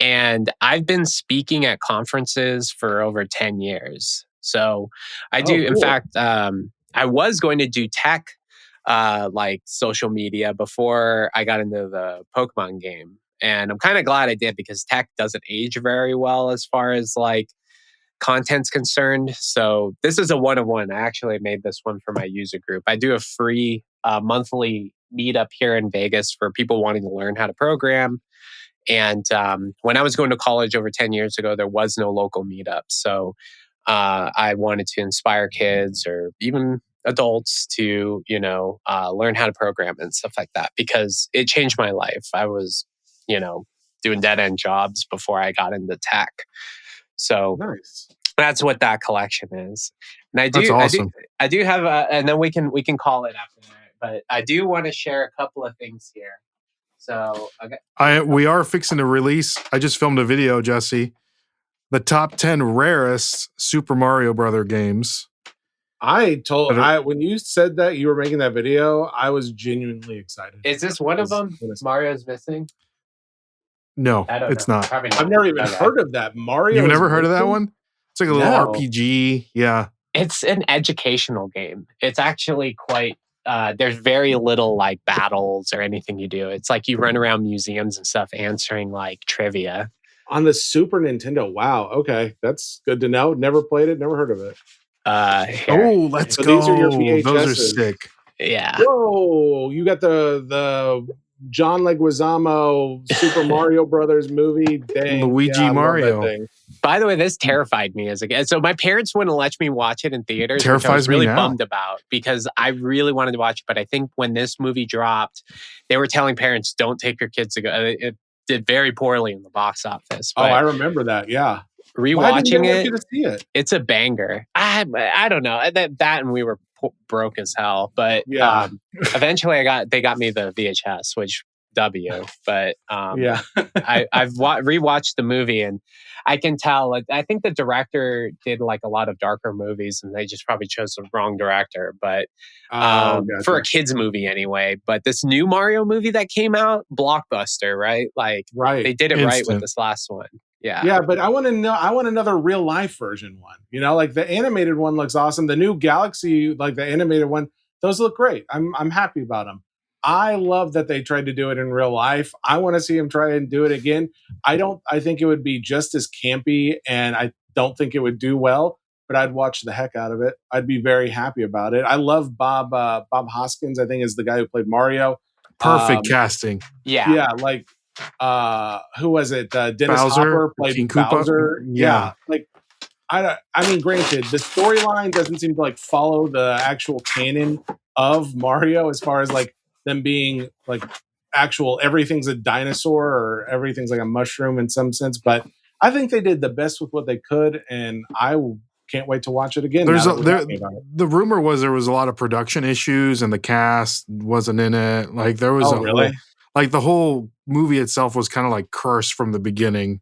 [SPEAKER 4] And I've been speaking at conferences for over 10 years. So I do,
[SPEAKER 2] cool.
[SPEAKER 4] In fact, I was going to do tech, like social media before I got into the Pokemon game. And I'm kind of glad I did because tech doesn't age very well as far as like content's concerned. So this is a one-on-one. I actually made this one for my user group. I do a free monthly meetup here in Vegas for people wanting to learn how to program. And when I was going to college over 10 years ago, there was no local meetup. So I wanted to inspire kids or even adults to, learn how to program and stuff like that because it changed my life. I was, doing dead-end jobs before I got into tech. So
[SPEAKER 2] nice.
[SPEAKER 4] That's what that collection is. And
[SPEAKER 3] That's awesome.
[SPEAKER 4] I do have and then we can call it after that. But I do want to share a couple of things here. So
[SPEAKER 3] we are fixing to release. I just filmed a video, Jesse. The top 10 rarest Super Mario Brother games.
[SPEAKER 2] When you said that you were making that video, I was genuinely excited.
[SPEAKER 4] Is this one of them? Mario's Missing?
[SPEAKER 3] No, it's not.
[SPEAKER 2] I've never even heard of that. Mario.
[SPEAKER 3] You've never heard of that one? It's like a little RPG. Yeah.
[SPEAKER 4] It's an educational game. It's actually quite, there's very little like battles or anything you do. It's like you run around museums and stuff answering like trivia.
[SPEAKER 2] On the Super Nintendo. Wow. Okay. That's good to know. Never played it. Never heard of it.
[SPEAKER 3] Let's go.
[SPEAKER 2] These are your VHSs.
[SPEAKER 3] Those are sick.
[SPEAKER 4] Yeah.
[SPEAKER 2] Whoa. You got the John Leguizamo Super Mario Brothers movie. Dang.
[SPEAKER 3] Luigi Mario.
[SPEAKER 4] By the way, this terrified me as a kid. So my parents wouldn't let me watch it in theaters, which I was really bummed about because I really wanted to watch it. But I think when this movie dropped, they were telling parents, don't take your kids to go. It did very poorly in the box office.
[SPEAKER 2] But I remember that. Yeah.
[SPEAKER 4] Rewatching
[SPEAKER 2] it, to see it,
[SPEAKER 4] it's a banger. I don't know that and we were broke as hell, but eventually they got me the VHS, which W. But I've rewatched the movie and I can tell. I think the director did like a lot of darker movies, and they just probably chose the wrong director. But for a kids movie anyway. But this new Mario movie that came out, blockbuster, right? Like they did it right with this last one. Yeah,
[SPEAKER 2] but I want another real life version one. Like the animated one looks awesome. The new Galaxy, like the animated one, those look great. I'm happy about them. I love that they tried to do it in real life. I want to see him try and do it again. I think it would be just as campy, and I don't think it would do well, but I'd watch the heck out of it. I'd be very happy about it. I love Bob Hoskins, I think, is the guy who played Mario.
[SPEAKER 3] Perfect casting.
[SPEAKER 2] Yeah, like who was it? Dennis
[SPEAKER 3] Bowser,
[SPEAKER 2] Hopper played
[SPEAKER 3] King
[SPEAKER 2] Bowser.
[SPEAKER 3] Koopa. Yeah.
[SPEAKER 2] Like I mean, granted, the storyline doesn't seem to like follow the actual canon of Mario as far as like them being like actual everything's a dinosaur or everything's like a mushroom in some sense, but I think they did the best with what they could, and I can't wait to watch it again.
[SPEAKER 3] The rumor was there was a lot of production issues and the cast wasn't in it. Like there was like the whole movie itself was kind of like cursed from the beginning.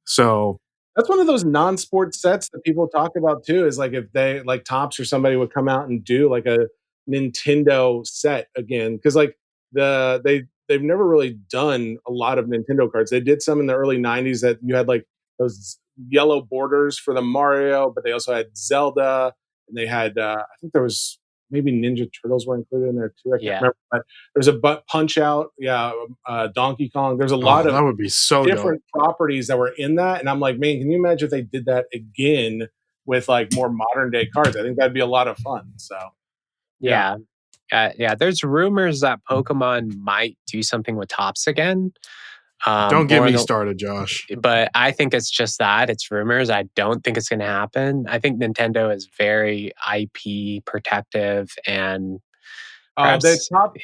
[SPEAKER 3] So
[SPEAKER 2] that's one of those non-sport sets that people talk about too, is like if they like Topps or somebody would come out and do like a Nintendo set again. Cause like they've never really done a lot of Nintendo cards. They did some in the early 90s that you had like those yellow borders for the Mario, but they also had Zelda and they had, I think there was maybe Ninja Turtles were included in there too. I can't
[SPEAKER 4] Yeah.
[SPEAKER 2] remember. But there's a Punch Out. Yeah, Donkey Kong. There's a lot of
[SPEAKER 3] that would be so
[SPEAKER 2] different
[SPEAKER 3] dope.
[SPEAKER 2] properties that were in that, and I'm like, man, can you imagine if they did that again with like more modern day cards? I think that'd be a lot of fun. So
[SPEAKER 4] Yeah. There's rumors that Pokemon might do something with Tops again.
[SPEAKER 3] Don't get me started, Josh.
[SPEAKER 4] But I think it's just that. It's rumors. I don't think it's going to happen. I think Nintendo is very IP protective and
[SPEAKER 2] Tops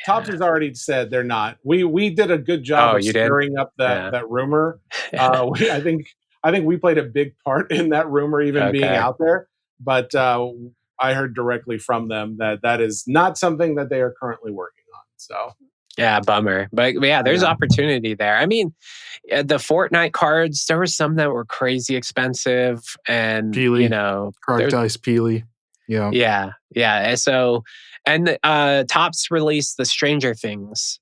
[SPEAKER 2] has already said they're not. We did a good job of stirring up that rumor. I think we played a big part in that rumor even being out there. But I heard directly from them that is not something that they are currently working on. So
[SPEAKER 4] yeah, bummer. But yeah, there's opportunity there. I mean, the Fortnite cards, there were some that were crazy expensive, and
[SPEAKER 3] Peely,
[SPEAKER 4] you know,
[SPEAKER 3] Crocodice Peely.
[SPEAKER 4] Yeah. So, and Topps released the Stranger Things,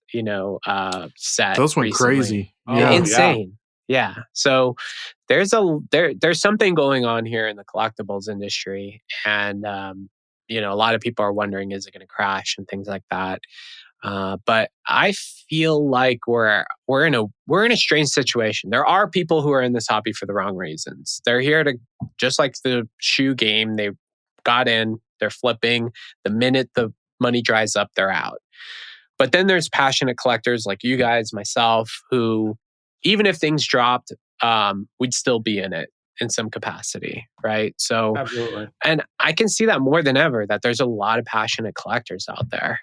[SPEAKER 4] set.
[SPEAKER 3] Those went
[SPEAKER 4] recently.
[SPEAKER 3] Crazy.
[SPEAKER 4] Insane. Yeah. So there's something going on here in the collectibles industry, and a lot of people are wondering, is it going to crash and things like that. But I feel like we're in a strange situation. There are people who are in this hobby for the wrong reasons. They're here to, just like the shoe game, they got in, they're flipping. The minute the money dries up, they're out. But then there's passionate collectors like you guys, myself, who, even if things dropped, we'd still be in it in some capacity, right? So,
[SPEAKER 2] absolutely.
[SPEAKER 4] And I can see that more than ever, that there's a lot of passionate collectors out there.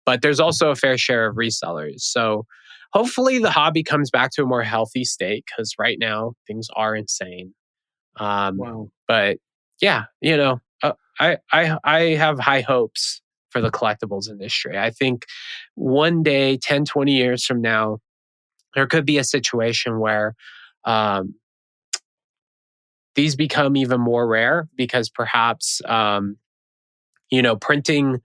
[SPEAKER 4] But there's also a fair share of resellers. So hopefully the hobby comes back to a more healthy state, because right now things are insane. But yeah, I have high hopes for the collectibles industry. I think one day, 10, 20 years from now, there could be a situation where these become even more rare, because perhaps, printing,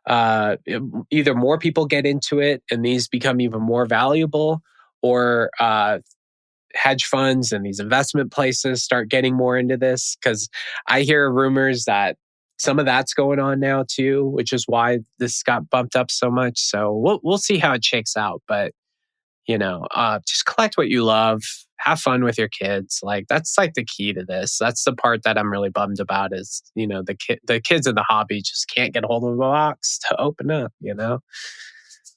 [SPEAKER 4] either more people get into it and these become even more valuable, or hedge funds and these investment places start getting more into this. Because I hear rumors that some of that's going on now too, which is why this got bumped up so much. So we'll see how it shakes out. But just collect what you love, have fun with your kids. Like, that's like the key to this. That's the part that I'm really bummed about, is the kids in the hobby just can't get a hold of a box to open up.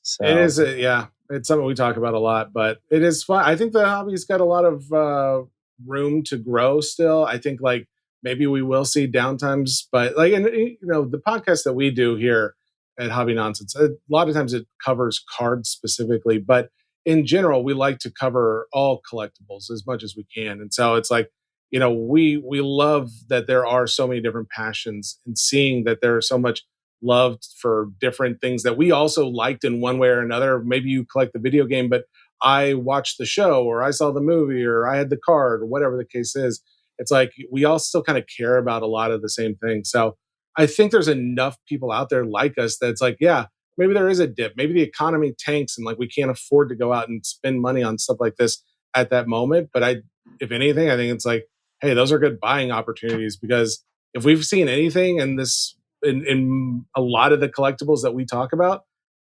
[SPEAKER 4] So
[SPEAKER 2] it is it's something we talk about a lot, but it is fun. I think the hobby's got a lot of room to grow still. I think like maybe we will see downtimes, but like, and the podcast that we do here at Hobby Nonsense, a lot of times it covers cards specifically, but in general, we like to cover all collectibles as much as we can. And so it's like, we love that there are so many different passions, and seeing that there's so much love for different things that we also liked in one way or another. Maybe you collect the video game, but I watched the show, or I saw the movie, or I had the card, or whatever the case is. It's like we all still kind of care about a lot of the same things. So I think there's enough people out there like us that's like, yeah, maybe there is a dip. Maybe the economy tanks and like we can't afford to go out and spend money on stuff like this at that moment. But if anything, I think it's like, hey, those are good buying opportunities, because if we've seen anything in this, in a lot of the collectibles that we talk about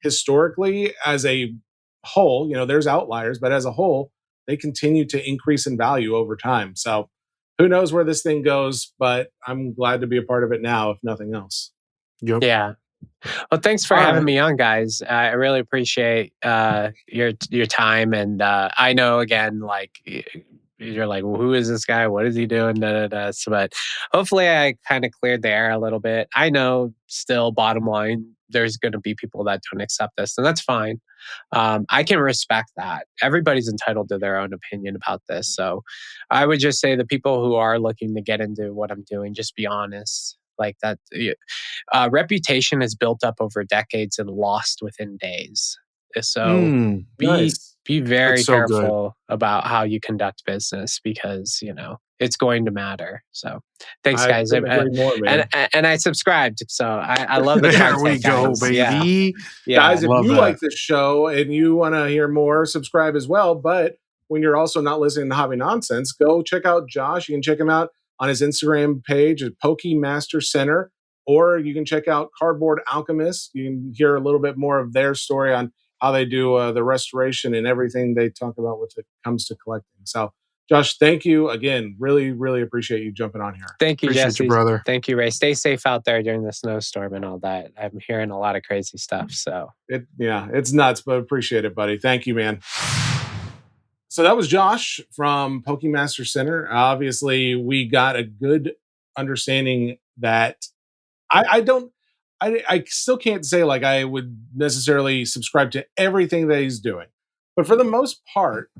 [SPEAKER 2] historically as a whole, there's outliers, but as a whole, they continue to increase in value over time. So who knows where this thing goes, but I'm glad to be a part of it now, if nothing else.
[SPEAKER 3] Yep.
[SPEAKER 4] Yeah. Well, thanks for having me on, guys. I really appreciate your time. And I know, again, like, you're like, well, who is this guy? What is he doing? But hopefully I kind of cleared the air a little bit. I know still, bottom line, there's going to be people that don't accept this, and that's fine. I can respect that. Everybody's entitled to their own opinion about this. So I would just say the people who are looking to get into what I'm doing, just be honest. Like that, reputation is built up over decades and lost within days. So be very careful about how you conduct business, because it's going to matter. So thanks, guys. And I subscribed, so I love the
[SPEAKER 3] there
[SPEAKER 4] content,
[SPEAKER 3] we go,
[SPEAKER 4] guys.
[SPEAKER 3] baby.
[SPEAKER 2] Yeah. Guys, if you like this show and you want to hear more, subscribe as well. But when you're also not listening to Hobby Nonsense, go check out Josh. You can check him out on his Instagram page at Pokemaster Center. or you can check out Cardboard Alchemist. You can hear a little bit more of their story on how they do the restoration and everything they talk about when it comes to collecting. So, Josh, thank you again. Really, really appreciate you jumping on here.
[SPEAKER 4] Thank you,
[SPEAKER 3] Appreciate
[SPEAKER 4] Jesse.
[SPEAKER 3] you, brother.
[SPEAKER 4] Thank you, Ray. Stay safe out there during the snowstorm and all that. I'm hearing a lot of crazy stuff. So
[SPEAKER 2] it's nuts, but appreciate it, buddy. Thank you, man. So that was Josh from Pokemaster Center. Obviously, we got a good understanding that I still can't say like I would necessarily subscribe to everything that he's doing, but for the most part,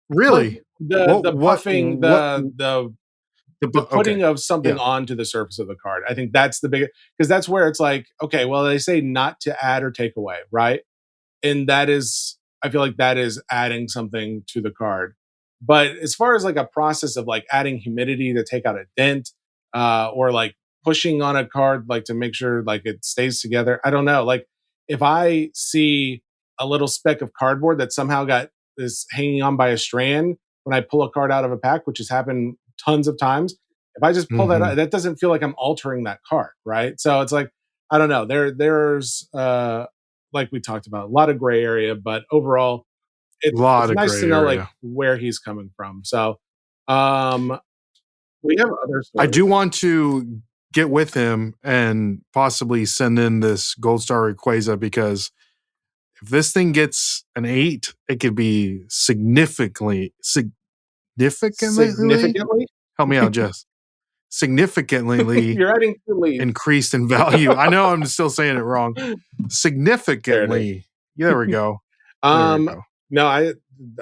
[SPEAKER 3] really,
[SPEAKER 2] the puffing, the putting of something onto the surface of the card. I think that's the biggest, because that's where it's like, okay, well, they say not to add or take away, right? And that is, I feel like that is adding something to the card. But as far as like a process of like adding humidity to take out a dent, or like pushing on a card like to make sure like it stays together, I don't know. Like if I see a little speck of cardboard that somehow got is hanging on by a strand when I pull a card out of a pack, which has happened tons of times, if I just pull that out, that doesn't feel like I'm altering that card, right? So it's like, I don't know. There's like we talked about, a lot of gray area, but overall, it's nice to know like where he's coming from. So we have other stories.
[SPEAKER 3] I do want to get with him and possibly send in this Gold Star Rayquaza, because if this thing gets an 8, it could be significantly help me out, Jess. Significantly
[SPEAKER 2] You're adding
[SPEAKER 3] increased in value. I know I'm still saying it wrong. Significantly. There we go.
[SPEAKER 2] No,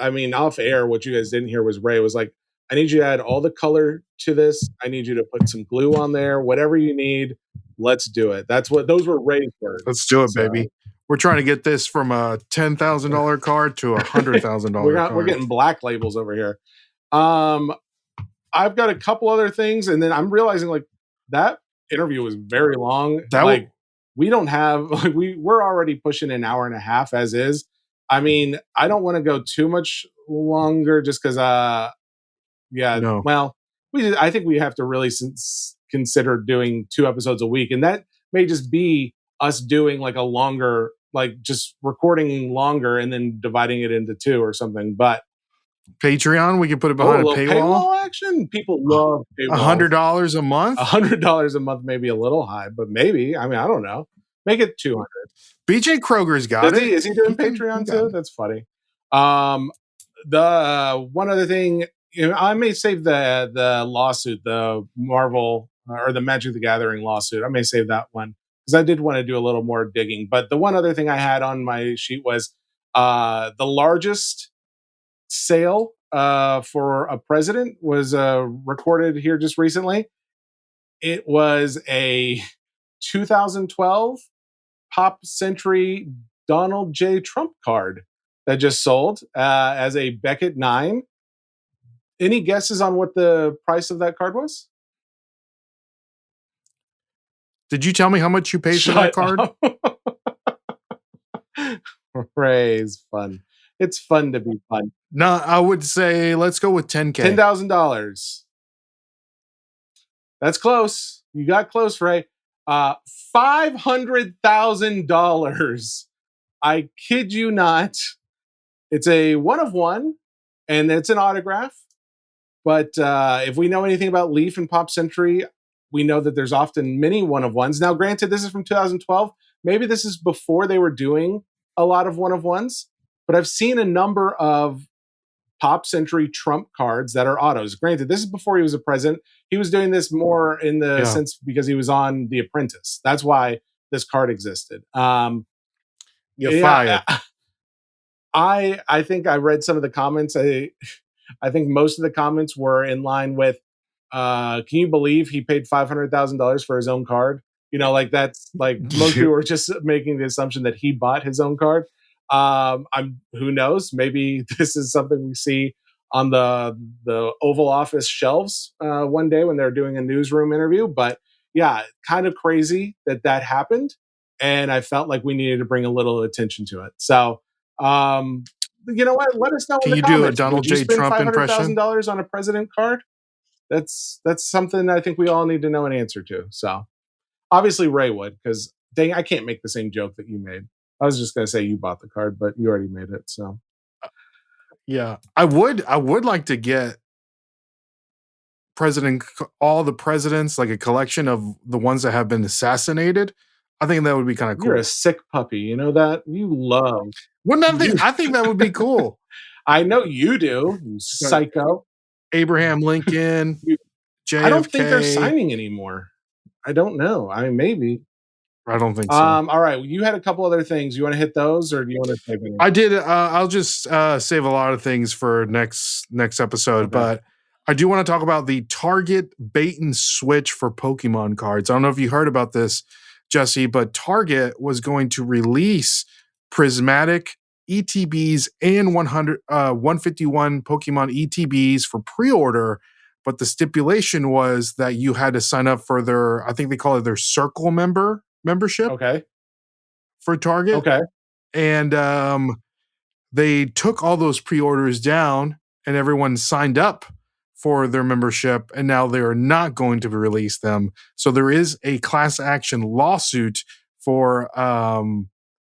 [SPEAKER 2] I mean, off air, what you guys didn't hear was Ray was like, I need you to add all the color to this. I need you to put some glue on there, whatever you need. Let's do it. Those were Ray's words.
[SPEAKER 3] Let's do it, baby. We're trying to get this from a $10,000 card to a $100,000 card.
[SPEAKER 2] We're getting black labels over here. I've got a couple other things, and then I'm realizing like that interview was very long. We don't have like we're already pushing an hour and a half as is. I mean, I don't want to go too much longer just because well, I think we have to really consider doing 2 episodes a week, and that may just be us doing like a longer, like just recording longer and then dividing it into 2 or something. But
[SPEAKER 3] Patreon, we can put it behind a paywall
[SPEAKER 2] action. People love
[SPEAKER 3] $100 a month.
[SPEAKER 2] $100 a month may be a little high, but maybe. I mean, I don't know. Make it 200.
[SPEAKER 3] BJ Kroger's got it.
[SPEAKER 2] Is he doing Patreon too? That's funny. The one other thing, I may save the lawsuit, the Marvel or the Magic the Gathering lawsuit. I may save that one because I did want to do a little more digging. But the one other thing I had on my sheet was the largest sale for a president was recorded here just recently. It was a 2012 Pop Century Donald J. Trump card that just sold as a Beckett 9. Any guesses on what the price of that card was?
[SPEAKER 3] Did you tell me how much you paid for that card?
[SPEAKER 2] Ray's fun. It's fun to be fun.
[SPEAKER 3] No, I would say let's go with $10,000.
[SPEAKER 2] $10,000. That's close. You got close, Ray. $500,000. I kid you not. It's a 1 of 1, and it's an autograph. But if we know anything about Leaf and Pop Century, we know that there's often many 1 of 1s. Now, granted, this is from 2012. Maybe this is before they were doing a lot of 1 of 1s. But I've seen a number of Pop Century Trump cards that are autos. Granted, this is before he was a president. He was doing this more in the sense because he was on The Apprentice. That's why this card existed.
[SPEAKER 3] You're fired.
[SPEAKER 2] I think I read some of the comments. I think most of the comments were in line with, can you believe he paid $500,000 for his own card? You know, like that's like most people were just making the assumption that he bought his own card. Who knows? Maybe this is something we see on the Oval Office shelves one day when they're doing a newsroom interview. But yeah, kind of crazy that happened, and I felt like we needed to bring a little attention to it. So, you know what? Let us know.
[SPEAKER 3] Can
[SPEAKER 2] in the
[SPEAKER 3] you
[SPEAKER 2] comments.
[SPEAKER 3] do a Donald J. Trump impression?
[SPEAKER 2] $500,000 on a president card. That's something I think we all need to know an answer to. So, Obviously, Ray would, because dang, I can't make the same joke that you made. I was just gonna say you bought the card, but you already made it. So
[SPEAKER 3] Yeah, I would like to get all the presidents, like a collection of the ones that have been assassinated. I think that would be kind of
[SPEAKER 2] you're
[SPEAKER 3] cool.
[SPEAKER 2] a sick puppy. You know that you love.
[SPEAKER 3] Wouldn't
[SPEAKER 2] You,
[SPEAKER 3] I think that would be cool.
[SPEAKER 2] I know you do, you
[SPEAKER 3] Got
[SPEAKER 2] psycho.
[SPEAKER 3] Abraham Lincoln,
[SPEAKER 2] You, I don't think they're
[SPEAKER 3] JFK.
[SPEAKER 2] signing anymore. I don't know. I mean, maybe.
[SPEAKER 3] I don't think so.
[SPEAKER 2] All right. Well, you had a couple other things. You want to hit those, or do you want to save any?
[SPEAKER 3] I did. I'll just save a lot of things for next episode,
[SPEAKER 2] Okay.
[SPEAKER 3] but I do want to talk about the Target bait and switch for Pokemon cards. I don't know if you heard about this, Jesse, but Target was going to release prismatic ETBs and 151 Pokemon ETBs for pre-order, but the stipulation was that you had to sign up for their, I think they call it their Circle membership
[SPEAKER 2] Okay.
[SPEAKER 3] for Target.
[SPEAKER 2] Okay.
[SPEAKER 3] And they took all those pre-orders down and everyone signed up for their membership, and now they are not going to release them. So there is a class action lawsuit for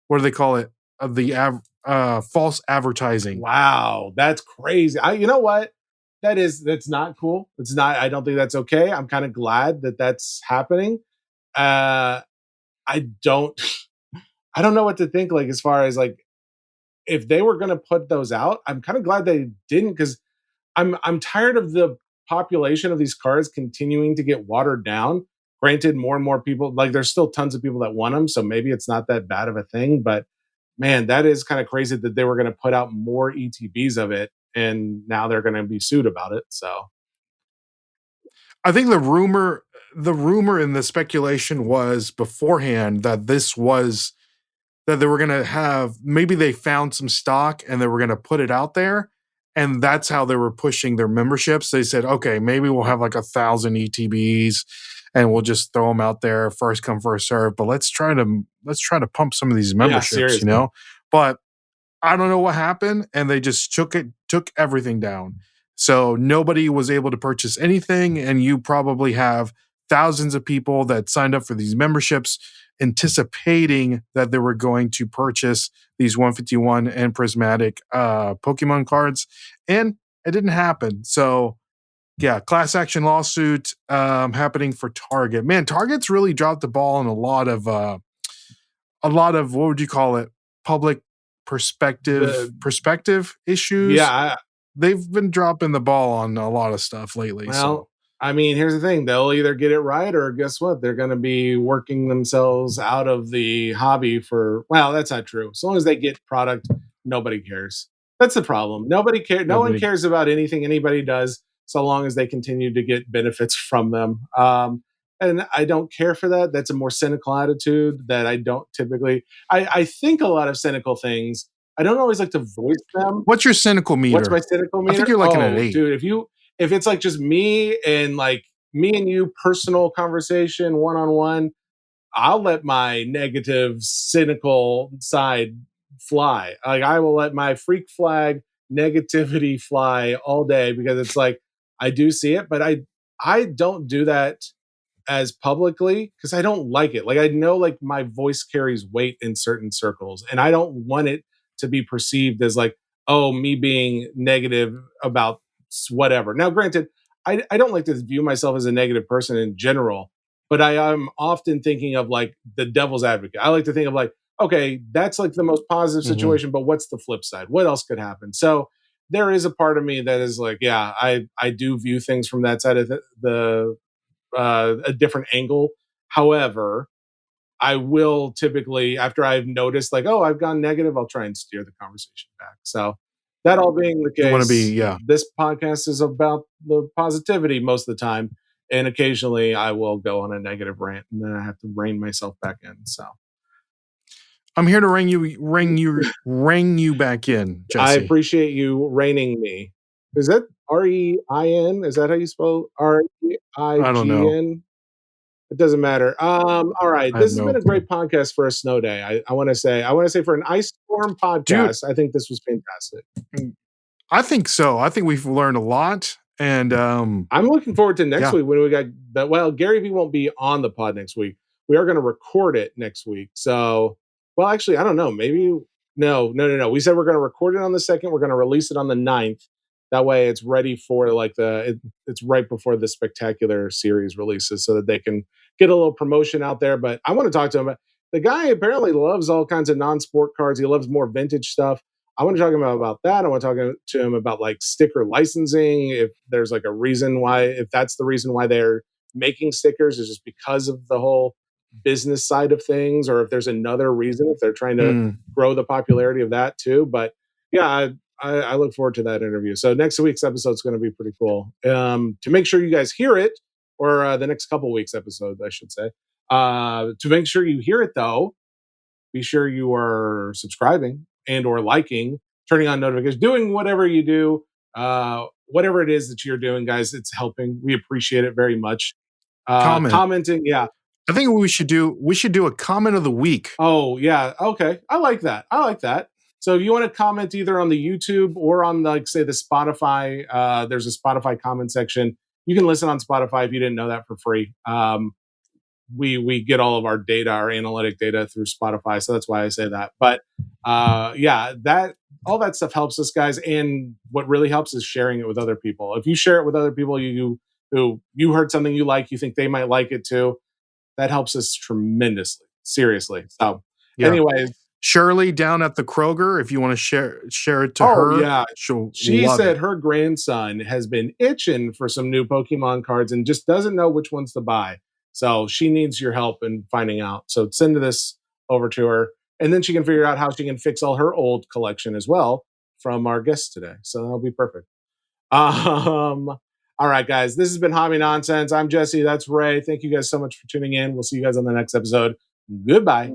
[SPEAKER 3] what do they call it? False advertising.
[SPEAKER 2] Wow, that's crazy. You know what? That's not cool. It's not. I don't think that's okay. I'm kind of glad that that's happening. I don't. I don't know what to think. Like as far as like, if they were going to put those out, I'm kind of glad they didn't, because I'm tired of the population of these cards continuing to get watered down. Granted, more and more people, like there's still tons of people that want them, so maybe it's not that bad of a thing. But man, that is kind of crazy that they were going to put out more ETBs of it, and now they're going to be sued about it. So
[SPEAKER 3] I think the rumor and the speculation was beforehand that that they were going to have, maybe they found some stock and they were going to put it out there. And that's how they were pushing their memberships. They said, okay, maybe we'll have like 1,000 ETBs and we'll just throw them out there, first come, first serve. But let's try to pump some of these memberships, But I don't know what happened. And they just took everything down. So nobody was able to purchase anything. And you probably have thousands of people that signed up for these memberships anticipating that they were going to purchase these 151 and prismatic Pokemon cards, and it didn't happen. So yeah, class action lawsuit happening for Target. Man, Target's really dropped the ball on a lot of what would you call it? Public perspective issues.
[SPEAKER 2] yeah,
[SPEAKER 3] they've been dropping the ball on a lot of stuff lately.
[SPEAKER 2] Well, I mean, here's the thing. They'll either get it right, or guess what? They're going to be working themselves out of the hobby for, well, that's not true. As long as they get product, nobody cares. That's the problem. Nobody cares. No one cares about anything anybody does, so long as they continue to get benefits from them. And I don't care for that. That's a more cynical attitude that I don't typically. I think a lot of cynical things. I don't always like to voice them.
[SPEAKER 3] What's your cynical meter?
[SPEAKER 2] What's my cynical meter?
[SPEAKER 3] I think you're like an 8.
[SPEAKER 2] Dude, if it's like just me and you personal conversation one-on-one, I'll let my negative cynical side fly. Like I will let my freak flag negativity fly all day, because it's like I do see it, but I don't do that as publicly because I don't like it. Like I know like my voice carries weight in certain circles, and I don't want it to be perceived as like, oh, me being negative about whatever. Now, granted, I don't like to view myself as a negative person in general, but I am often thinking of like the devil's advocate. I like to think of like, okay, that's like the most positive situation, but what's the flip side? What else could happen? So there is a part of me that is like, yeah, I do view things from that side of a different angle. However, I will typically, after I've noticed like, oh, I've gone negative, I'll try and steer the conversation back. So that all being the case, this podcast is about the positivity most of the time. And occasionally I will go on a negative rant, and then I have to rein myself back in. So
[SPEAKER 3] I'm here to ring you back in, Jesse.
[SPEAKER 2] I appreciate you reining me. Is that REIN? Is that how you spell REIGN?
[SPEAKER 3] I don't know.
[SPEAKER 2] It doesn't matter. All right. This has been a great podcast for a snow day. I want to say for an ice storm podcast, dude, I think this was fantastic.
[SPEAKER 3] I think so. I think we've learned a lot. And
[SPEAKER 2] I'm looking forward to next week when we got that. Well, Gary Vee won't be on the pod next week. we are going to record it next week. So, well, actually, I don't know. Maybe no. We said we're going to record it on the 2nd. We're going to release it on the 9th. That way, it's ready for like it's right before the spectacular series releases, so that they can get a little promotion out there. But I want to talk to him. The guy apparently loves all kinds of non-sport cards. He loves more vintage stuff. I want to talk about that. I want to talk to him about like sticker licensing. If there's like a reason why, if that's the reason why they're making stickers, is just because of the whole business side of things, or if there's another reason, if they're trying to grow the popularity of that too. But yeah, I look forward to that interview. So next week's episode is going to be pretty cool. To make sure you guys hear it, or the next couple weeks episode, I should say. To make sure you hear it though, be sure you are subscribing and or liking, turning on notifications, doing whatever you do, whatever it is that you're doing, guys. It's helping. We appreciate it very much. Commenting, yeah.
[SPEAKER 3] I think we should do a comment of the week.
[SPEAKER 2] Oh yeah, okay. I like that. So if you want to comment either on the YouTube or on like say the Spotify, there's a Spotify comment section. You can listen on Spotify if you didn't know that, for free. We get all of our data, our analytic data, through Spotify, so that's why I say that. But yeah, that all that stuff helps us, guys. And what really helps is sharing it with other people. If you share it with other people, you heard something you like, you think they might like it too, that helps us tremendously. Seriously. So, anyways.
[SPEAKER 3] Shirley down at the Kroger, if you want to share it to her.
[SPEAKER 2] Yeah. She said her grandson has been itching for some new Pokemon cards and just doesn't know which ones to buy. So she needs your help in finding out. So send this over to her, and then she can figure out how she can fix all her old collection as well from our guests today. So that'll be perfect. All right, guys, this has been Hobby Nonsense. I'm Jesse. That's Ray. Thank you guys so much for tuning in. We'll see you guys on the next episode. Goodbye.